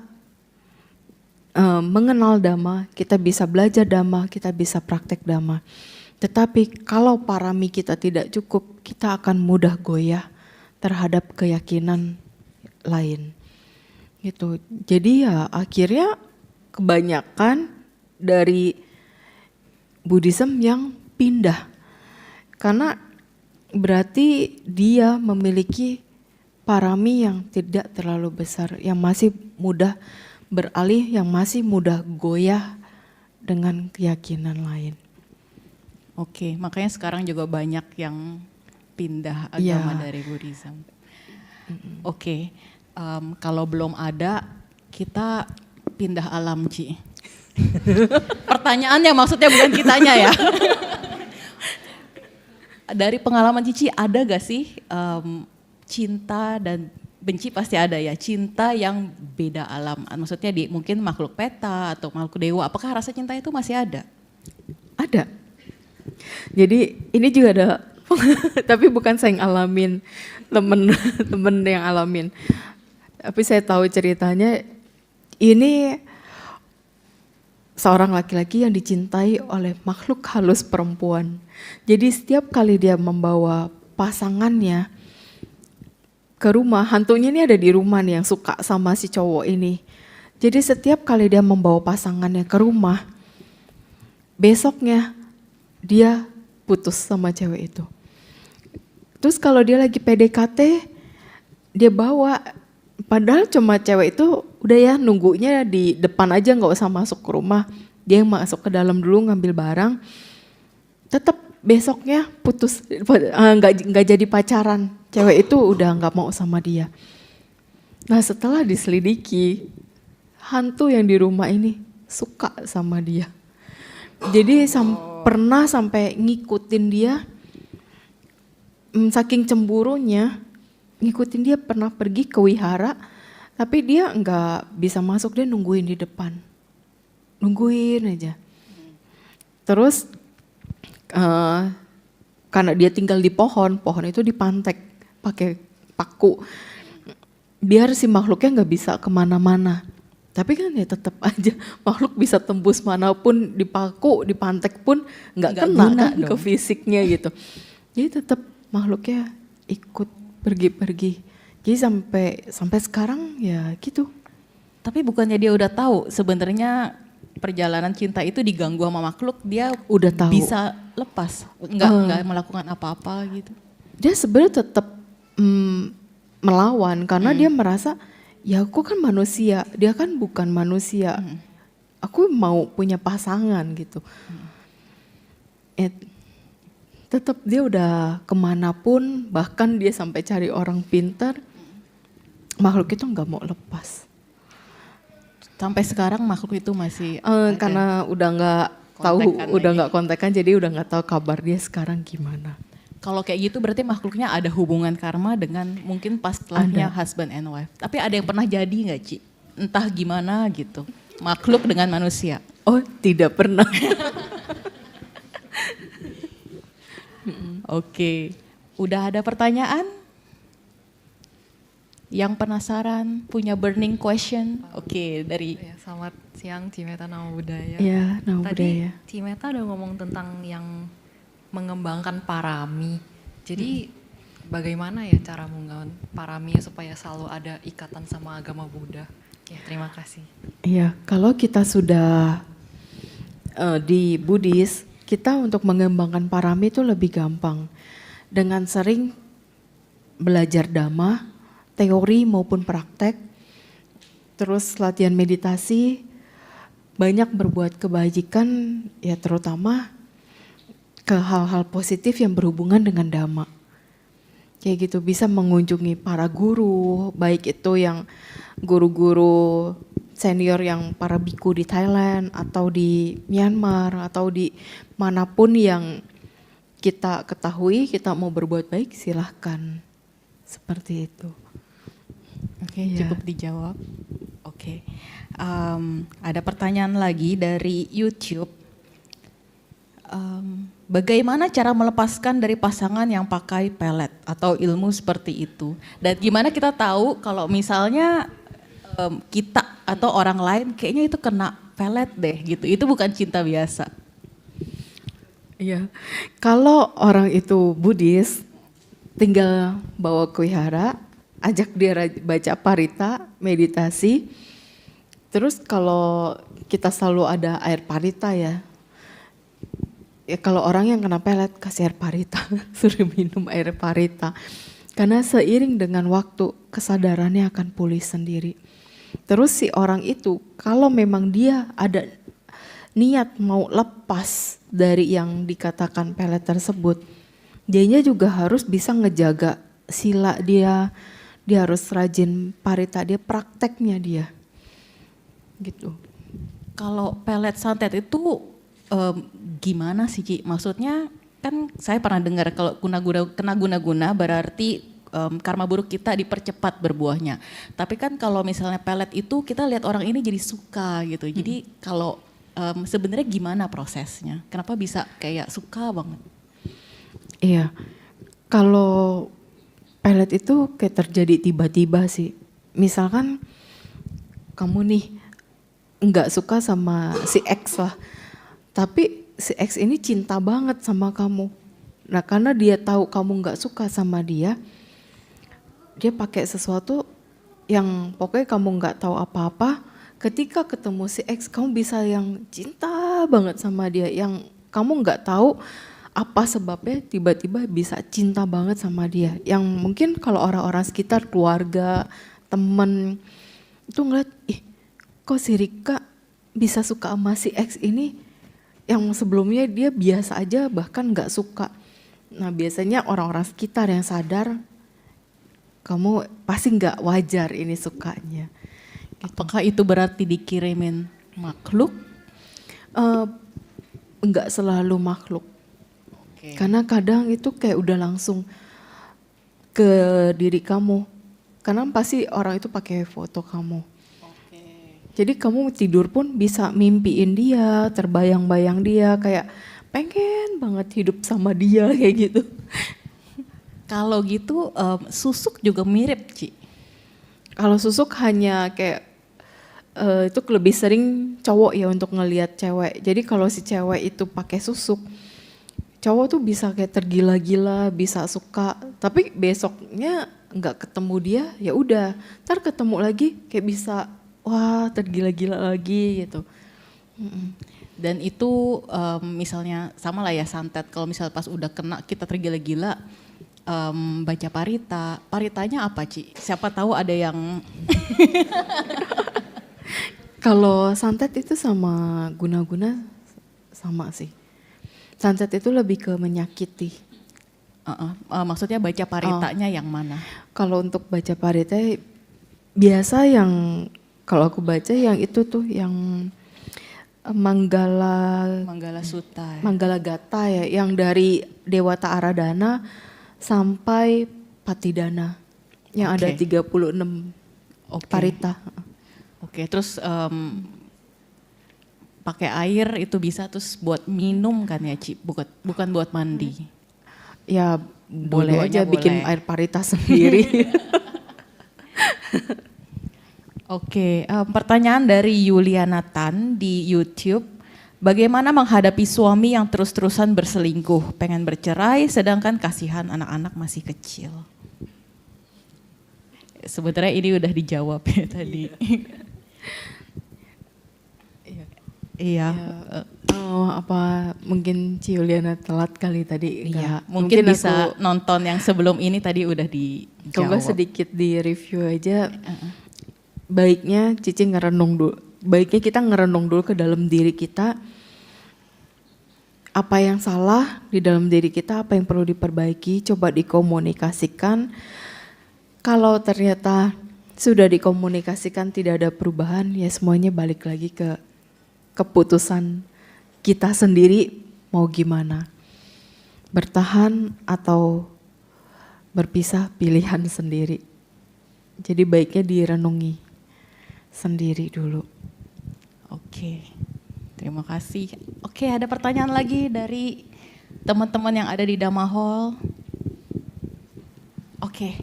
mengenal dhamma, kita bisa belajar dhamma, kita bisa praktek dhamma. Tetapi kalau parami kita tidak cukup, kita akan mudah goyah terhadap keyakinan lain. Gitu. Jadi ya akhirnya kebanyakan dari Buddhism yang pindah. Karena berarti dia memiliki parami yang tidak terlalu besar, yang masih mudah beralih, yang masih mudah goyah dengan keyakinan lain. Oke, makanya sekarang juga banyak yang pindah agama dari Buddhism. Oke, kalau belum ada, kita pindah alam, Ci. Pertanyaannya maksudnya bukan kitanya ya. Dari pengalaman Cici, ada gak sih cinta dan benci pasti ada ya, cinta yang beda alam, maksudnya di mungkin makhluk peta atau makhluk dewa, apakah rasa cinta itu masih ada? Ada. Jadi ini juga ada, tapi bukan saya yang alamin, temen yang alamin. Tapi saya tahu ceritanya, ini seorang laki-laki yang dicintai oleh makhluk halus perempuan. Jadi setiap kali dia membawa pasangannya ke rumah, hantunya ini ada di rumah nih yang suka sama si cowok ini. Jadi setiap kali dia membawa pasangannya ke rumah, besoknya dia putus sama cewek itu. Terus kalau dia lagi PDKT, dia bawa, padahal cuma cewek itu udah ya nunggunya di depan aja, nggak usah masuk ke rumah. Dia yang masuk ke dalam dulu ngambil barang. Tetap besoknya putus, nggak jadi pacaran. Cewek itu udah nggak mau sama dia. Nah setelah diselidiki, hantu yang di rumah ini suka sama dia. Jadi pernah sampai ngikutin dia, saking cemburunya, ngikutin dia pernah pergi ke wihara, tapi dia nggak bisa masuk, dia nungguin di depan. Nungguin aja. Terus karena dia tinggal di pohon itu dipantek pakai paku. Biar si makhluknya nggak bisa kemana-mana. Tapi kan ya tetap aja makhluk bisa tembus manapun, dipaku, dipantek pun nggak kena kan ke fisiknya gitu. Jadi tetap makhluknya ikut pergi-pergi. Jadi sampai sekarang ya gitu. Tapi bukannya dia udah tahu sebenarnya perjalanan cinta itu diganggu sama makhluk, dia udah tahu, bisa lepas, nggak melakukan apa-apa gitu. Dia sebenarnya tetap melawan karena dia merasa ya aku kan manusia, dia kan bukan manusia. Aku mau punya pasangan gitu. Tetap dia udah kemanapun, bahkan dia sampai cari orang pintar, makhluk itu nggak mau lepas. Sampai sekarang makhluk itu masih Karena udah nggak tahu, kontekan udah lagi. nggak kontekan, jadi udah nggak tahu kabar dia sekarang gimana. Kalau kayak gitu berarti makhluknya ada hubungan karma dengan mungkin pas setelahnya husband and wife. Tapi ada yang pernah jadi nggak, Ci? Entah gimana gitu. Makhluk dengan manusia. Oh, tidak pernah. Oke. Udah ada pertanyaan? Yang penasaran, punya burning question? Oke, dari Ya, selamat siang Cimeta Nama Budaya. Ya, nama Tadi budaya. Cimeta udah ngomong tentang yang mengembangkan parami. Jadi bagaimana ya cara mengembangkan parami supaya selalu ada ikatan sama agama Buddha? Ya, terima kasih. Iya, kalau kita sudah di Buddhis, kita untuk mengembangkan parami itu lebih gampang. Dengan sering belajar dhamma, teori maupun praktek, terus latihan meditasi, banyak berbuat kebajikan, ya terutama ke hal-hal positif yang berhubungan dengan dhamma. Kayak gitu, bisa mengunjungi para guru, baik itu yang guru-guru senior yang para biku di Thailand atau di Myanmar atau di manapun yang kita ketahui kita mau berbuat baik, silahkan. Seperti itu. Oke, Iya. cukup dijawab. Oke. Ada pertanyaan lagi dari YouTube. Bagaimana cara melepaskan dari pasangan yang pakai pelet atau ilmu seperti itu? Dan gimana kita tahu kalau misalnya kita atau orang lain kayaknya itu kena pelet deh gitu. Itu bukan cinta biasa. Iya. Kalau orang itu Buddhis, tinggal bawa ke wihara, ajak dia baca parita, meditasi. Terus kalau kita selalu ada air parita ya. Ya kalau orang yang kena pelet kasih air parita, suruh minum air parita. Karena seiring dengan waktu kesadarannya akan pulih sendiri. Terus si orang itu kalau memang dia ada niat mau lepas dari yang dikatakan pelet tersebut, dianya juga harus bisa ngejaga sila dia harus rajin parita dia, prakteknya dia. Gitu. Kalau pelet santet itu gimana sih Ci? Maksudnya kan saya pernah dengar kalau kena guna-guna berarti karma buruk kita dipercepat berbuahnya. Tapi kan kalau misalnya pelet itu kita lihat orang ini jadi suka gitu. Jadi kalau sebenarnya gimana prosesnya? Kenapa bisa kayak suka banget? Iya, kalau pelet itu kayak terjadi tiba-tiba sih. Misalkan kamu nih nggak suka sama si X lah, tapi si X ini cinta banget sama kamu. Nah karena dia tahu kamu nggak suka sama dia pakai sesuatu yang pokoknya kamu nggak tahu apa-apa. Ketika ketemu si X kamu bisa yang cinta banget sama dia, yang kamu nggak tahu apa sebabnya tiba-tiba bisa cinta banget sama dia. Yang mungkin kalau orang-orang sekitar, keluarga, temen itu ngeliat, ih kok si Rika bisa suka sama si X ini yang sebelumnya dia biasa aja bahkan nggak suka. Nah biasanya orang-orang sekitar yang sadar kamu pasti nggak wajar ini sukanya. Apakah itu berarti dikirimin makhluk? Nggak selalu makhluk. Oke. Karena kadang itu kayak udah langsung ke diri kamu. Karena pasti orang itu pakai foto kamu. Jadi kamu tidur pun bisa mimpiin dia, terbayang-bayang dia, kayak pengen banget hidup sama dia kayak gitu. Kalau gitu susuk juga mirip Ci. Kalau susuk hanya kayak itu lebih sering cowok ya untuk ngelihat cewek. Jadi kalau si cewek itu pakai susuk, cowok tuh bisa kayak tergila-gila, bisa suka. Tapi besoknya nggak ketemu dia, ya udah. Ntar ketemu lagi kayak bisa wah tergila-gila lagi gitu. Dan itu misalnya sama lah ya santet, kalau misalnya pas udah kena kita tergila-gila, baca parita. Paritanya apa, Ci? Siapa tahu ada yang Kalau santet itu sama guna-guna sama sih. Santet itu lebih ke menyakiti. maksudnya baca paritanya yang mana? Kalau untuk baca parita biasa yang kalau aku baca yang itu tuh yang Manggala Sutta. Manggala Gata ya, yang dari Dewata Aradana sampai Patidana yang ada 36 parita. Oke, terus pakai air itu bisa terus buat minum kan ya, Ci? Bukan buat mandi. Ya boleh Dua-duanya aja bikin boleh. air parita sendiri. Oke, pertanyaan dari Yuliana Tan di YouTube. Bagaimana menghadapi suami yang terus-terusan berselingkuh, pengen bercerai sedangkan kasihan anak-anak masih kecil? Sebenarnya ini udah dijawab ya tadi. Iya. Apa mungkin Ci Yuliana telat kali tadi? Iya, Karena mungkin bisa aku nonton yang sebelum ini tadi udah coba dijawab. sedikit di review aja. Baiknya Cici ngerenung dulu. Baiknya kita ngerenung dulu ke dalam diri kita. Apa yang salah di dalam diri kita, apa yang perlu diperbaiki, coba dikomunikasikan. Kalau ternyata sudah dikomunikasikan tidak ada perubahan, ya semuanya balik lagi ke keputusan kita sendiri mau gimana. Bertahan atau berpisah, pilihan sendiri. Jadi baiknya direnungi sendiri dulu. Oke, terima kasih. Oke, ada pertanyaan lagi dari teman-teman yang ada di Dhamma Hall. Oke.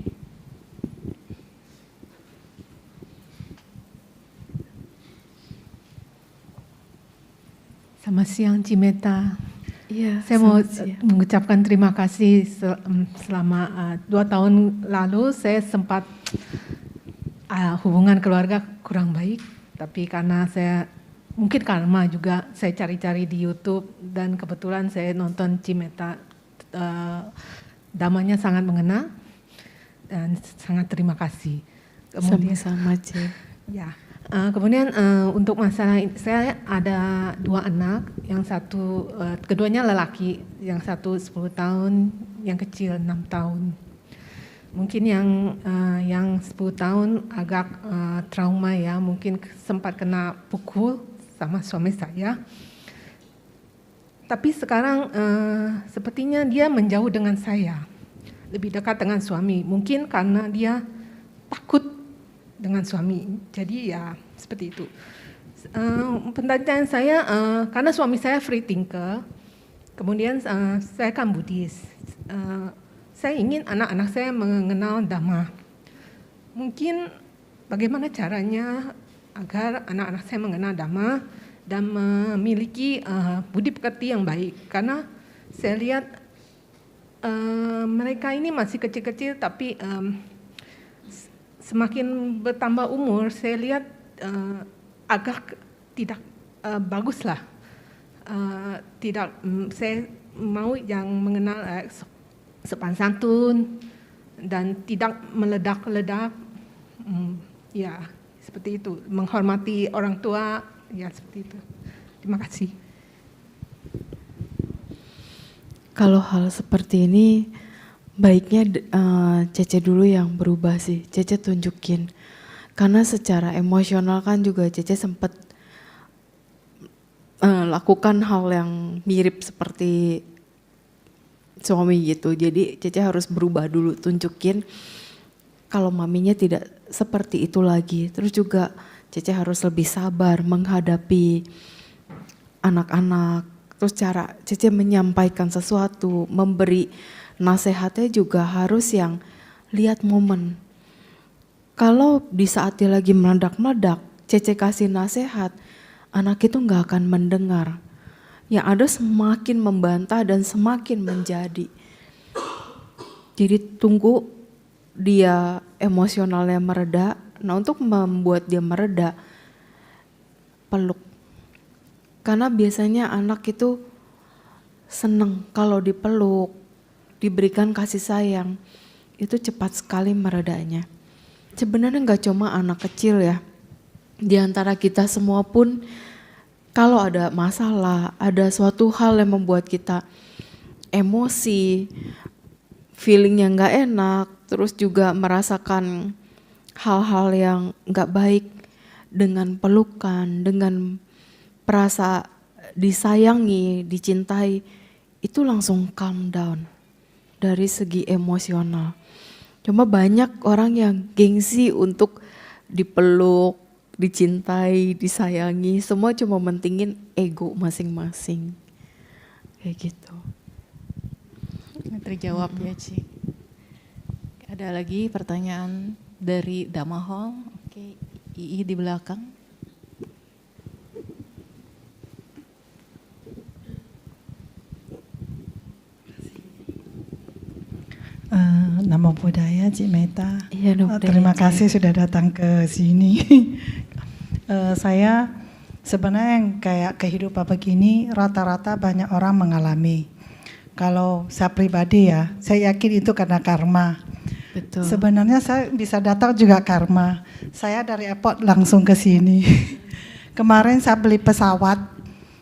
Selamat siang Cimeta. Iya, Saya mau selamat siang. mengucapkan terima kasih selama 2 tahun lalu saya sempat hubungan keluarga kurang baik, tapi karena saya mungkin karma juga saya cari-cari di YouTube dan kebetulan saya nonton Cimeta, damanya sangat mengena dan sangat terima kasih. Kemudian Sama-sama, Ci. ya, kemudian untuk masalah saya ada 2 anak, yang satu keduanya lelaki, yang satu 10 tahun, yang kecil 6 tahun. Mungkin yang 10 tahun agak trauma ya, mungkin sempat kena pukul sama suami saya. Tapi sekarang sepertinya dia menjauh dengan saya, lebih dekat dengan suami. Mungkin karena dia takut dengan suami, jadi ya seperti itu. Pertanyaan saya, karena suami saya free thinker, kemudian saya kan Buddhis. Saya ingin anak-anak saya mengenal Dhamma. Mungkin bagaimana caranya agar anak-anak saya mengenal Dhamma dan memiliki budi pekerti yang baik. Karena saya lihat mereka ini masih kecil-kecil, tapi semakin bertambah umur, saya lihat agak tidak baguslah. Saya mau yang mengenal sopan santun dan tidak meledak-ledak, ya seperti itu, menghormati orang tua, ya seperti itu. Terima kasih. Kalau hal seperti ini baiknya Cece dulu yang berubah sih, Cece tunjukin. Karena secara emosional kan juga Cece sempat lakukan hal yang mirip seperti suami gitu. Jadi Cece harus berubah dulu, tunjukin kalau maminya tidak seperti itu lagi. Terus juga Cece harus lebih sabar menghadapi anak-anak. Terus cara Cece menyampaikan sesuatu, memberi nasihatnya juga harus yang lihat momen. Kalau di saat dia lagi meledak-meledak, Cece kasih nasihat, anak itu nggak akan mendengar. Yang ada semakin membantah dan semakin menjadi. Jadi tunggu dia emosionalnya mereda. Nah, untuk membuat dia mereda, peluk. Karena biasanya anak itu seneng kalau dipeluk, diberikan kasih sayang, itu cepat sekali meredanya. Sebenarnya nggak cuma anak kecil ya, di antara kita semua pun kalau ada masalah, ada suatu hal yang membuat kita emosi, feeling yang nggak enak, terus juga merasakan hal-hal yang nggak baik, dengan pelukan, dengan perasa disayangi, dicintai, itu langsung calm down dari segi emosional. Cuma banyak orang yang gengsi untuk dipeluk, dicintai, disayangi, semua cuma mentingin ego masing-masing. Kayak gitu. Terjawab ya Ci. Ada lagi pertanyaan dari Damahol? Oke, Ii di belakang. Namo Buddhaya, Cik Meta. Iya, Terima kasih sudah datang ke sini. Saya sebenarnya yang kayak kehidupan begini rata-rata banyak orang mengalami. Kalau saya pribadi ya, saya yakin itu karena karma. Betul. Sebenarnya saya bisa datang juga karma. Saya dari airport langsung ke sini. Kemarin saya beli pesawat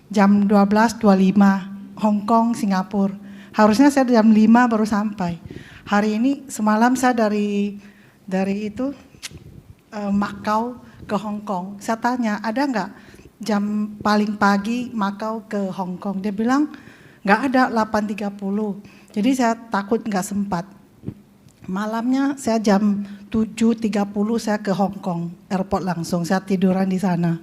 jam 12.25 Hong Kong, Singapura. Harusnya saya jam 5 baru sampai. Hari ini semalam saya dari Macau ke Hong Kong. Saya tanya, ada nggak jam paling pagi Macau ke Hong Kong? Dia bilang nggak ada, 8.30. Jadi saya takut nggak sempat. Malamnya saya jam 7.30 saya ke Hong Kong, airport langsung. Saya tiduran di sana.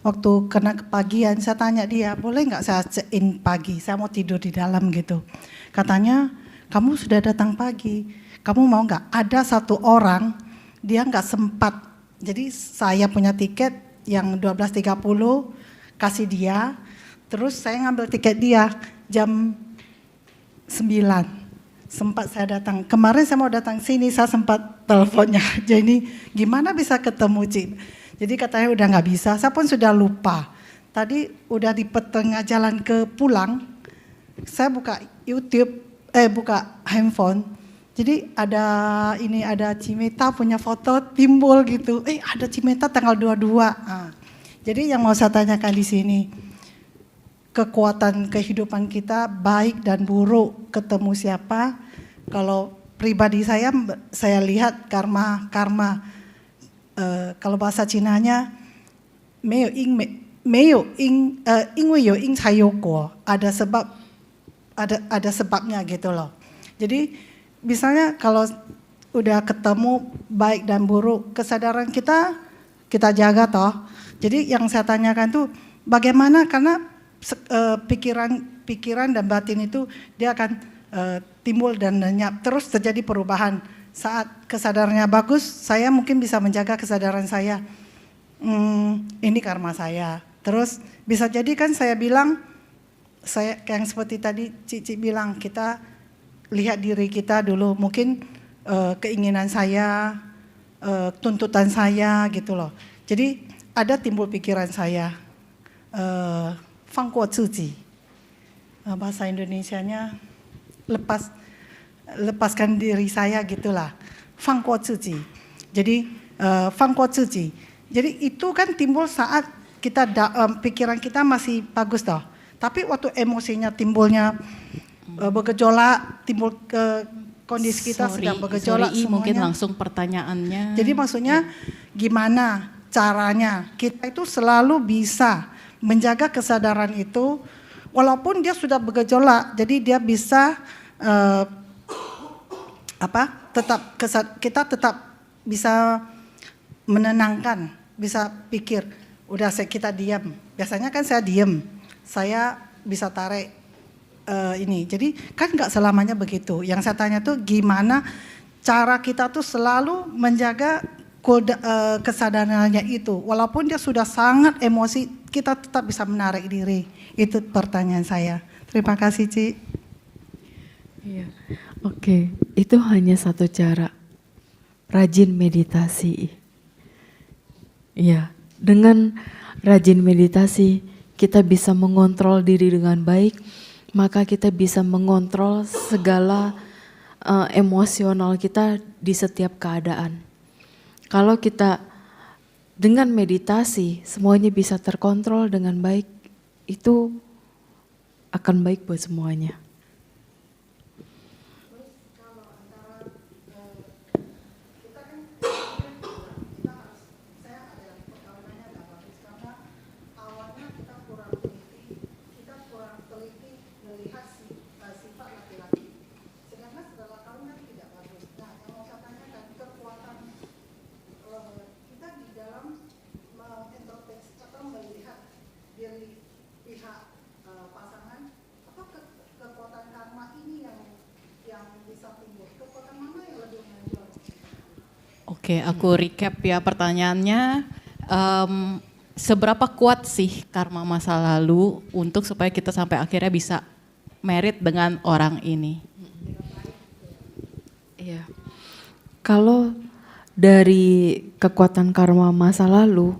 Waktu kena kepagian, saya tanya dia, boleh nggak saya check-in pagi? Saya mau tidur di dalam gitu. Katanya, kamu sudah datang pagi, kamu mau nggak? Ada satu orang, dia nggak sempat. Jadi saya punya tiket yang 12.30, kasih dia, terus saya ngambil tiket dia jam 9. Sempat saya datang. Kemarin saya mau datang sini, saya sempat teleponnya. Jadi gimana bisa ketemu Cik? Jadi katanya udah nggak bisa, saya pun sudah lupa. Tadi udah di tengah jalan ke pulang, saya buka YouTube, buka handphone. Jadi ada Cimeta punya foto timbul gitu. Ada Cimeta tanggal 22. Nah, jadi yang mau saya tanyakan di sini, kekuatan kehidupan kita baik dan buruk ketemu siapa? Kalau pribadi saya lihat karma. Kalau bahasa Cinanya, 没有因因为有因才有果, ada sebabnya gitu loh. Jadi misalnya kalau udah ketemu baik dan buruk, kesadaran kita jaga toh. Jadi yang saya tanyakan tuh bagaimana, karena pikiran dan batin itu dia akan timbul dan lenyap, terus terjadi perubahan. Saat kesadarannya bagus, saya mungkin bisa menjaga kesadaran saya. Ini karma saya. Terus bisa jadi kan saya bilang, saya yang seperti tadi Cici bilang, kita lihat diri kita dulu. Mungkin keinginan saya, tuntutan saya gitu loh. Jadi ada timbul pikiran saya, fangguo ziji. Bahasa Indonesianya lepaskan diri saya gitulah, fangguo ziji. Jadi fangguo ziji. Jadi itu kan timbul saat kita pikiran kita masih bagus toh. Tapi waktu emosinya timbulnya bergejolak, timbul ke kondisi kita sedang bergejolak semuanya. Mungkin langsung pertanyaannya. Jadi maksudnya gimana caranya kita itu selalu bisa menjaga kesadaran itu walaupun dia sudah bergejolak. Jadi dia bisa kita tetap bisa menenangkan, bisa pikir, udah kita diam. Biasanya kan saya diam, saya bisa tarik ini. Jadi kan nggak selamanya begitu. Yang saya tanya tuh gimana cara kita tuh selalu menjaga kesadarannya itu. Walaupun dia sudah sangat emosi, kita tetap bisa menarik diri. Itu pertanyaan saya. Terima kasih, Ci. Iya. Oke, itu hanya satu cara. Rajin meditasi. Iya, dengan rajin meditasi kita bisa mengontrol diri dengan baik maka kita bisa mengontrol segala emosional kita di setiap keadaan. Kalau kita dengan meditasi semuanya bisa terkontrol dengan baik, itu akan baik buat semuanya. Oke, aku recap ya pertanyaannya. Seberapa kuat sih karma masa lalu untuk supaya kita sampai akhirnya bisa married dengan orang ini? Iya. Kalau dari kekuatan karma masa lalu,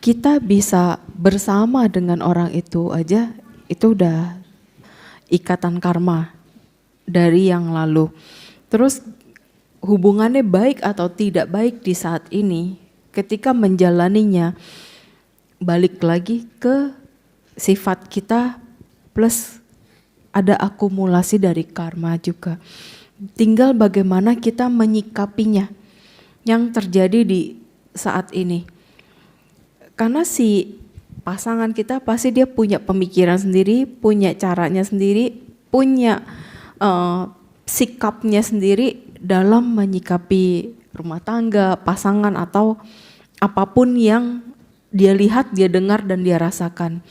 kita bisa bersama dengan orang itu aja, itu udah ikatan karma dari yang lalu. Terus hubungannya baik atau tidak baik di saat ini, ketika menjalaninya, balik lagi ke sifat kita plus ada akumulasi dari karma juga. Tinggal bagaimana kita menyikapinya yang terjadi di saat ini. Karena si pasangan kita pasti dia punya pemikiran sendiri, punya caranya sendiri, punya sikapnya sendiri dalam menyikapi rumah tangga, pasangan atau apapun yang dia lihat, dia dengar dan dia rasakan.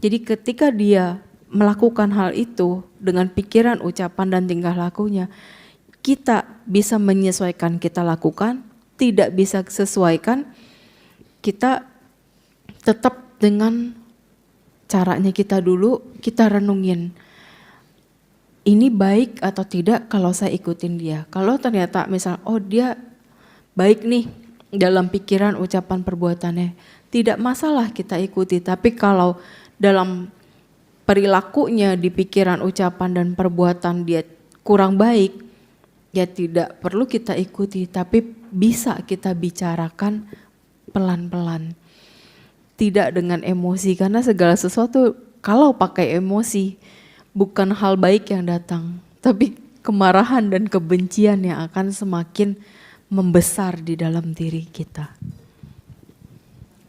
Jadi ketika dia melakukan hal itu dengan pikiran, ucapan dan tingkah lakunya, kita bisa menyesuaikan, kita lakukan, tidak bisa sesuaikan, kita tetap dengan caranya kita dulu, kita renungin. Ini baik atau tidak kalau saya ikutin dia. Kalau ternyata misal, oh dia baik nih dalam pikiran, ucapan, perbuatannya, tidak masalah kita ikuti. Tapi kalau dalam perilakunya, di pikiran, ucapan, dan perbuatan dia kurang baik, ya tidak perlu kita ikuti. Tapi bisa kita bicarakan pelan-pelan. Tidak dengan emosi, karena segala sesuatu kalau pakai emosi, bukan hal baik yang datang, tapi kemarahan dan kebencian yang akan semakin membesar di dalam diri kita.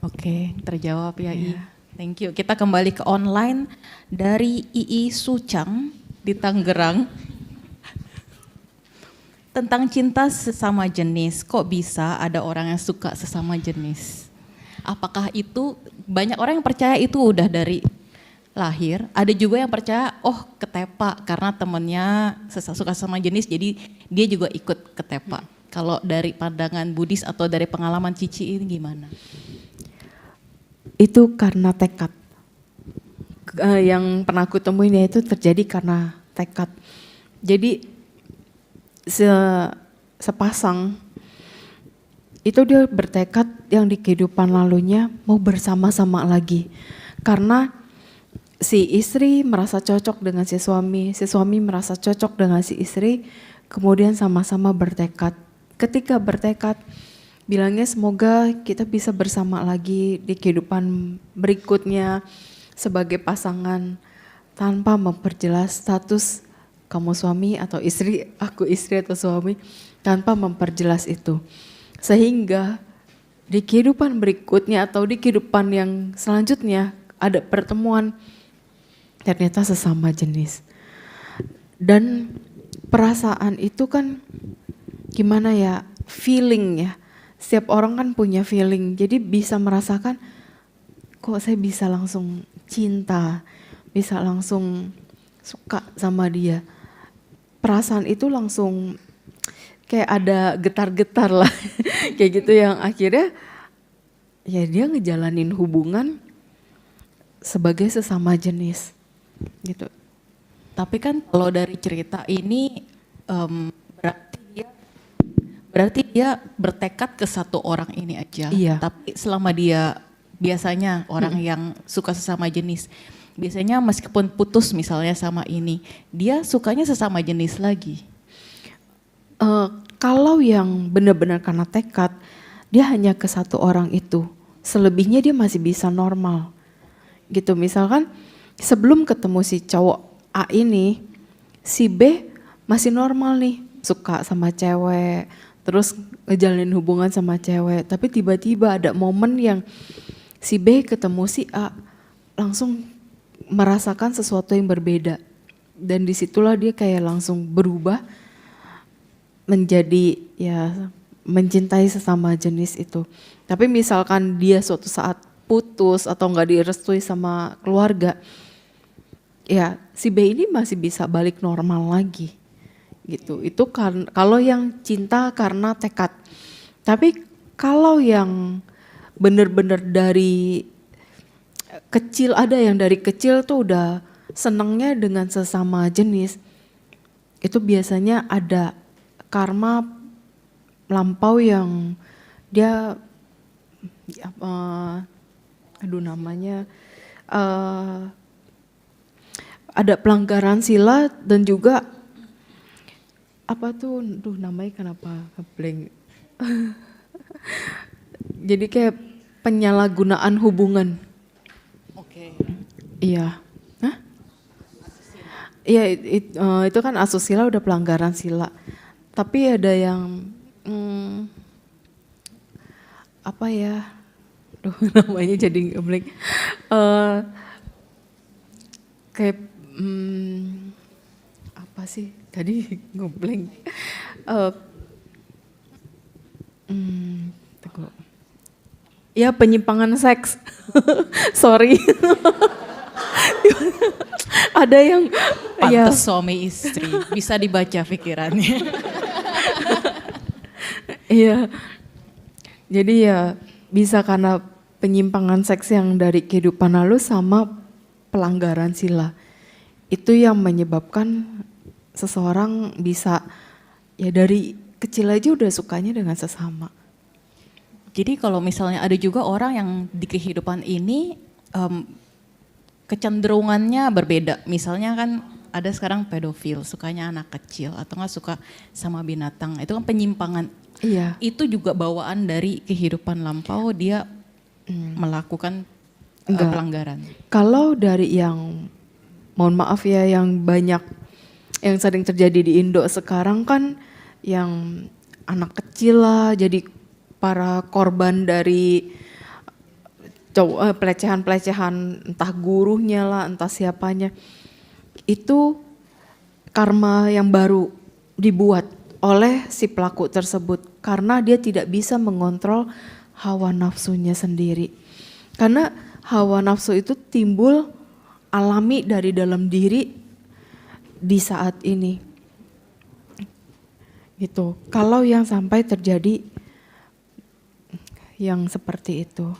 Oke, terjawab ya I. Thank you. Kita kembali ke online dari Ii Sucang di Tangerang. Tentang cinta sesama jenis, kok bisa ada orang yang suka sesama jenis? Apakah itu, banyak orang yang percaya itu udah dari lahir, ada juga yang percaya oh ketepak karena temennya suka sama jenis jadi dia juga ikut ketepak. Kalau dari pandangan Buddhis atau dari pengalaman Cici ini gimana? Itu karena tekad. Yang pernah aku temuin ya itu terjadi karena tekad. Jadi sepasang itu dia bertekad yang di kehidupan lalunya mau bersama-sama lagi. Karena si istri merasa cocok dengan si suami merasa cocok dengan si istri, kemudian sama-sama bertekad. Ketika bertekad, bilangnya semoga kita bisa bersama lagi di kehidupan berikutnya sebagai pasangan tanpa memperjelas status kamu suami atau istri, aku istri atau suami, tanpa memperjelas itu. Sehingga di kehidupan berikutnya atau di kehidupan yang selanjutnya ada pertemuan ternyata sesama jenis. Dan perasaan itu kan gimana ya, feeling ya. Setiap orang kan punya feeling, jadi bisa merasakan kok saya bisa langsung cinta, bisa langsung suka sama dia. Perasaan itu langsung kayak ada getar-getar lah, kayak gitu yang akhirnya ya dia ngejalanin hubungan sebagai sesama jenis. Gitu. Tapi kan kalau dari cerita ini berarti dia bertekad ke satu orang ini aja. Iya. Tapi selama dia biasanya orang yang suka sesama jenis, biasanya meskipun putus misalnya sama ini, dia sukanya sesama jenis lagi. Kalau yang benar-benar karena tekad, dia hanya ke satu orang itu. Selebihnya dia masih bisa normal. Gitu, misalkan sebelum ketemu si cowok A ini, si B masih normal nih, suka sama cewek, terus ngejalanin hubungan sama cewek. Tapi tiba-tiba ada momen yang si B ketemu si A, langsung merasakan sesuatu yang berbeda. Dan disitulah dia kayak langsung berubah menjadi ya mencintai sesama jenis itu. Tapi misalkan dia suatu saat putus atau nggak direstui sama keluarga, ya si B ini masih bisa balik normal lagi gitu. Itu kan kalau yang cinta karena tekad. Tapi kalau yang bener-bener dari kecil, ada yang dari kecil tuh udah senengnya dengan sesama jenis, itu biasanya ada karma lampau yang dia ada pelanggaran sila dan juga namanya kenapa ngeblank. Jadi kayak penyalahgunaan hubungan. Oke. Iya. Hah? Iya, itu kan asusila udah pelanggaran sila. Tapi ada yang namanya jadi ngeblank. Kayak apa sih? Tadi ngeblank. Ya penyimpangan seks. Sorry. Ada yang Pantes suami istri, bisa dibaca pikirannya. Iya. Jadi ya bisa karena penyimpangan seks yang dari kehidupan lalu sama pelanggaran sila. Itu yang menyebabkan seseorang bisa ya dari kecil aja udah sukanya dengan sesama. Jadi kalau misalnya ada juga orang yang di kehidupan ini kecenderungannya berbeda. Misalnya kan ada sekarang pedofil, sukanya anak kecil atau nggak suka sama binatang. Itu kan penyimpangan. Iya. Itu juga bawaan dari kehidupan lampau dia melakukan pelanggaran. Kalau dari yang mohon maaf ya yang banyak yang sering terjadi di Indo sekarang kan yang anak kecil lah jadi para korban dari pelecehan-pelecehan entah gurunya lah entah siapanya. Itu karma yang baru dibuat oleh si pelaku tersebut karena dia tidak bisa mengontrol hawa nafsunya sendiri. Karena hawa nafsu itu timbul alami dari dalam diri di saat ini. Gitu. Kalau yang sampai terjadi yang seperti itu.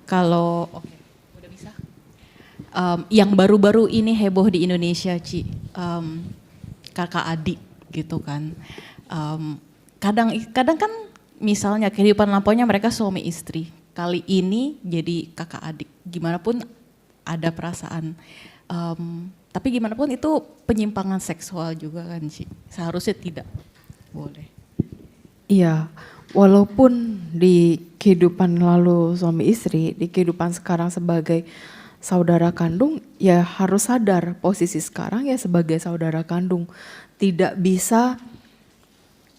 Kalau udah bisa. Yang baru-baru ini heboh di Indonesia, Ci, kakak adik gitu kan. Kadang kan misalnya kehidupan lampaunya mereka suami istri. Kali ini jadi kakak adik. Gimana pun ada perasaan. Tapi gimana pun itu penyimpangan seksual juga kan, Ci. Seharusnya tidak boleh. Iya, walaupun di kehidupan lalu suami istri, di kehidupan sekarang sebagai saudara kandung, ya harus sadar posisi sekarang ya sebagai saudara kandung. Tidak bisa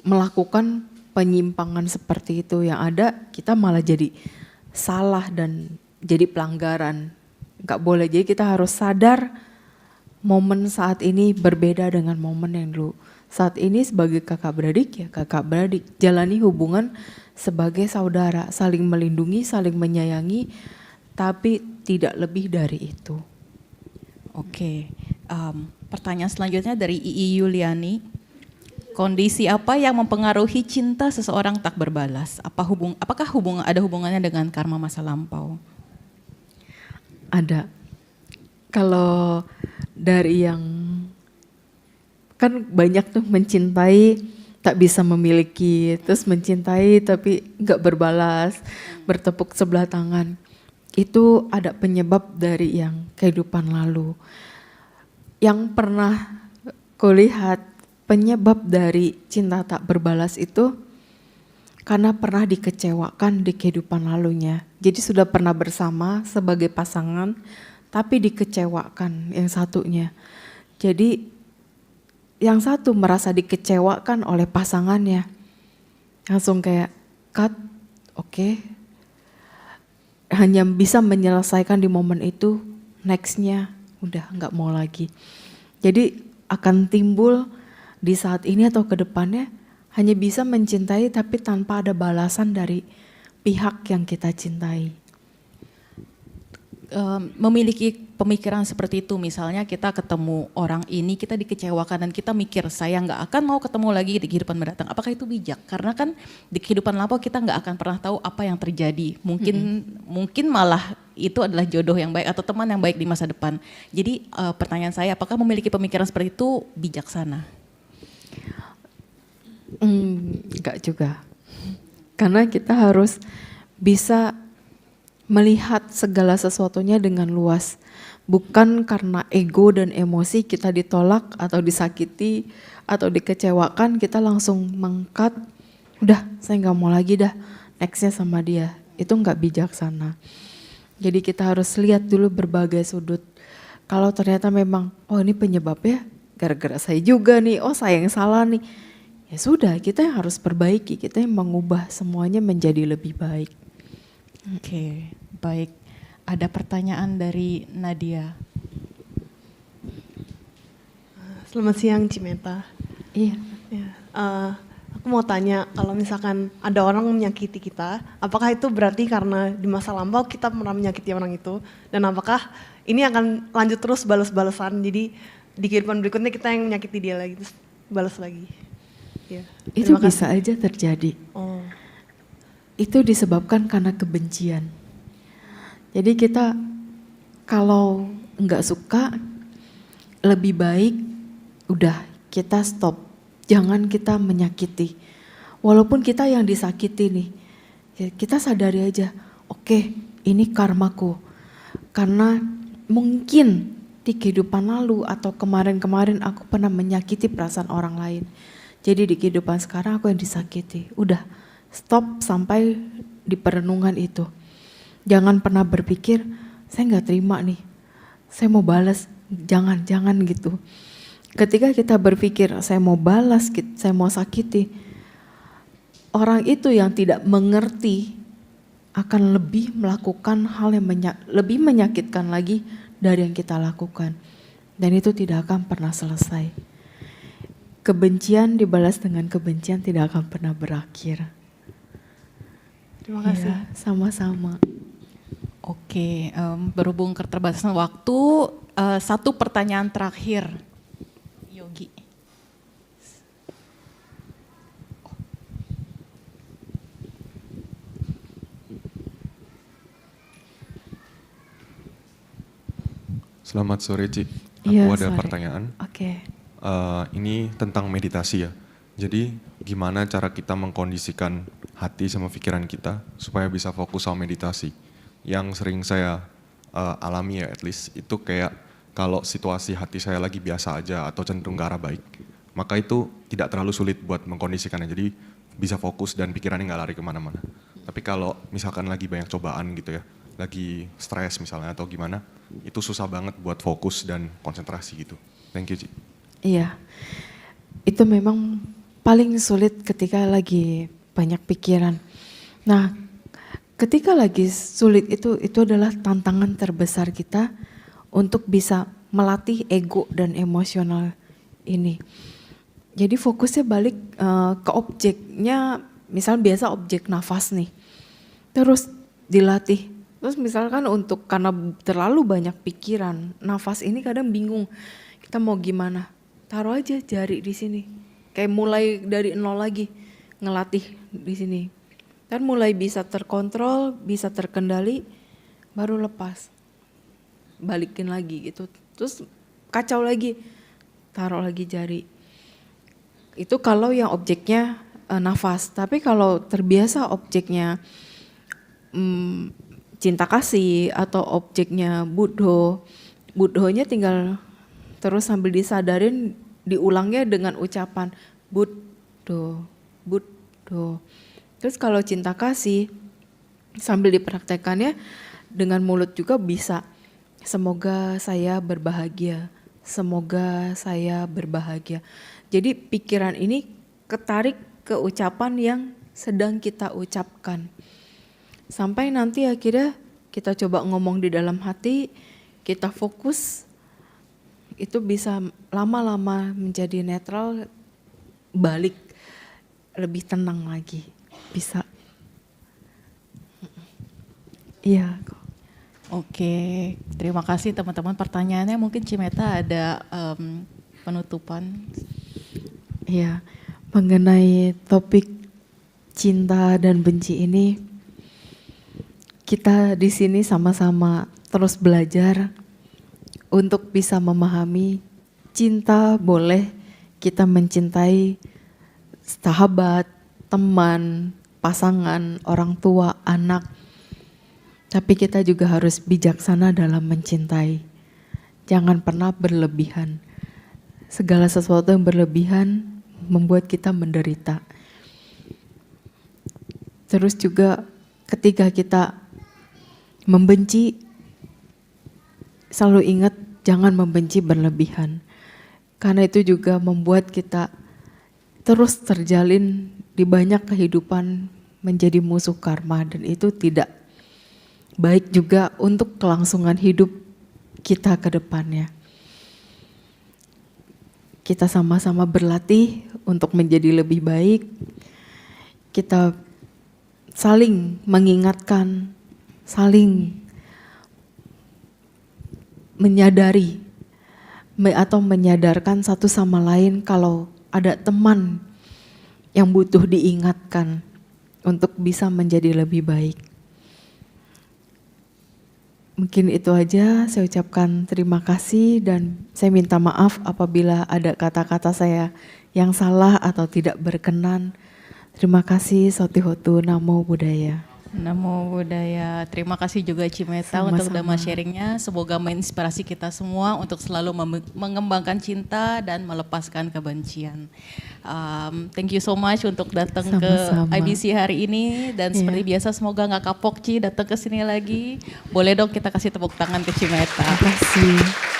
melakukan penyimpangan seperti itu, yang ada kita malah jadi salah dan jadi pelanggaran. Nggak boleh, jadi kita harus sadar momen saat ini berbeda dengan momen yang dulu. Saat ini sebagai kakak beradik ya kakak beradik, jalani hubungan sebagai saudara, saling melindungi, saling menyayangi, tapi tidak lebih dari itu. Oke, pertanyaan selanjutnya dari Ii Yuliani. Kondisi apa yang mempengaruhi cinta seseorang tak berbalas? Apakah ada hubungannya dengan karma masa lampau? Ada. Kalau dari yang kan banyak tuh mencintai tak bisa memiliki, terus mencintai tapi nggak berbalas, bertepuk sebelah tangan. Itu ada penyebab dari yang kehidupan lalu. Yang pernah kulihat penyebab dari cinta tak berbalas itu karena pernah dikecewakan di kehidupan lalunya. Jadi sudah pernah bersama sebagai pasangan, tapi dikecewakan yang satunya. Jadi yang satu merasa dikecewakan oleh pasangannya. Langsung kayak cut, oke. Hanya bisa menyelesaikan di momen itu, nextnya udah nggak mau lagi. Jadi akan timbul di saat ini atau ke depannya hanya bisa mencintai tapi tanpa ada balasan dari pihak yang kita cintai. Memiliki pemikiran seperti itu, misalnya kita ketemu orang ini, kita dikecewakan dan kita mikir saya nggak akan mau ketemu lagi di kehidupan mendatang. Apakah itu bijak? Karena kan di kehidupan lampau kita nggak akan pernah tahu apa yang terjadi. Mungkin malah itu adalah jodoh yang baik atau teman yang baik di masa depan. Jadi pertanyaan saya, apakah memiliki pemikiran seperti itu bijaksana? Enggak juga. Karena kita harus bisa melihat segala sesuatunya dengan luas. Bukan karena ego dan emosi kita ditolak atau disakiti atau dikecewakan kita langsung mengkat, udah saya nggak mau lagi dah, nextnya sama dia. Itu nggak bijaksana. Jadi kita harus lihat dulu berbagai sudut. Kalau ternyata memang, oh ini penyebabnya gara-gara saya juga nih, oh saya yang salah nih. Ya sudah, kita yang harus perbaiki, kita yang mengubah semuanya menjadi lebih baik. Oke, baik. Ada pertanyaan dari Nadia. Selamat siang Cimeta. Iya. Ya, aku mau tanya, kalau misalkan ada orang menyakiti kita, apakah itu berarti karena di masa lampau kita pernah menyakiti orang itu, dan apakah ini akan lanjut terus balas-balasan, jadi di kehidupan berikutnya kita yang menyakiti dia lagi, terus balas lagi. Ya, Itu terima bisa kasih. aja terjadi. Oh. Itu disebabkan karena kebencian. Jadi kita kalau nggak suka, lebih baik udah kita stop. Jangan kita menyakiti. Walaupun kita yang disakiti nih, ya kita sadari aja, oke, ini karmaku. Karena mungkin di kehidupan lalu atau kemarin-kemarin aku pernah menyakiti perasaan orang lain. Jadi di kehidupan sekarang aku yang disakiti. Udah, stop sampai di perenungan itu. Jangan pernah berpikir, saya nggak terima nih, saya mau balas. Jangan gitu. Ketika kita berpikir, saya mau balas, saya mau sakiti, orang itu yang tidak mengerti akan lebih melakukan hal yang lebih menyakitkan lagi dari yang kita lakukan. Dan itu tidak akan pernah selesai. Kebencian dibalas dengan kebencian tidak akan pernah berakhir. Terima kasih. Ya, sama-sama. Oke, berhubung keterbatasan waktu, satu pertanyaan terakhir. Yogi. Selamat sore, Ci. Aku Iya, ada sore. pertanyaan. Oke. Ini tentang meditasi ya. Jadi gimana cara kita mengkondisikan hati sama pikiran kita supaya bisa fokus sama meditasi. Yang sering saya alami ya, at least itu kayak kalau situasi hati saya lagi biasa aja atau cenderung ke arah baik, maka itu tidak terlalu sulit buat mengkondisikannya. Jadi bisa fokus dan pikirannya nggak lari kemana-mana. Tapi kalau misalkan lagi banyak cobaan gitu ya, lagi stres misalnya atau gimana, itu susah banget buat fokus dan konsentrasi gitu. Thank you, Ci. Iya, itu memang paling sulit ketika lagi banyak pikiran. Nah, ketika lagi sulit itu adalah tantangan terbesar kita untuk bisa melatih ego dan emosional ini. Jadi fokusnya balik ke objeknya, misal biasa objek nafas nih, terus dilatih. Terus misalkan karena terlalu banyak pikiran, nafas ini kadang bingung, kita mau gimana? Taruh aja jari di sini, kayak mulai dari nol lagi, ngelatih di sini. Dan mulai bisa terkontrol, bisa terkendali, baru lepas. Balikin lagi gitu, terus kacau lagi, taruh lagi jari. Itu kalau yang objeknya nafas. Tapi kalau terbiasa objeknya cinta kasih atau objeknya Buddho, Buddhonya tinggal terus sambil disadarin, diulangnya dengan ucapan Buddho, Buddho. Terus kalau cinta kasih sambil dipraktekannya dengan mulut juga bisa. Semoga saya berbahagia, semoga saya berbahagia. Jadi pikiran ini ketarik ke ucapan yang sedang kita ucapkan. Sampai nanti akhirnya kita coba ngomong di dalam hati, kita fokus, itu bisa lama-lama menjadi netral, balik, lebih tenang lagi, bisa. Iya. Oke, terima kasih teman-teman. Pertanyaannya mungkin Cimeta ada penutupan. Iya, mengenai topik cinta dan benci ini, kita di sini sama-sama terus belajar untuk bisa memahami cinta boleh kita mencintai sahabat, teman, pasangan, orang tua, anak. Tapi kita juga harus bijaksana dalam mencintai. Jangan pernah berlebihan. Segala sesuatu yang berlebihan membuat kita menderita. Terus juga ketika kita membenci, selalu ingat jangan membenci berlebihan. Karena itu juga membuat kita terus terjalin di banyak kehidupan menjadi musuh karma, dan itu tidak baik juga untuk kelangsungan hidup kita ke depannya. Kita sama-sama berlatih untuk menjadi lebih baik. Kita saling mengingatkan, saling menyadari atau menyadarkan satu sama lain kalau ada teman yang butuh diingatkan untuk bisa menjadi lebih baik. Mungkin itu aja, saya ucapkan terima kasih dan saya minta maaf apabila ada kata-kata saya yang salah atau tidak berkenan. Terima kasih, Sotihotu, Namo Buddhaya. Namo Buddhaya. Terima kasih juga Cimeta untuk Dhamma sharingnya. Semoga menginspirasi kita semua untuk selalu mengembangkan cinta dan melepaskan kebencian. Thank you so much untuk datang ke IBC hari ini, dan seperti biasa semoga nggak kapok Ci datang ke sini lagi. Boleh dong kita kasih tepuk tangan ke Cimeta. Terima kasih.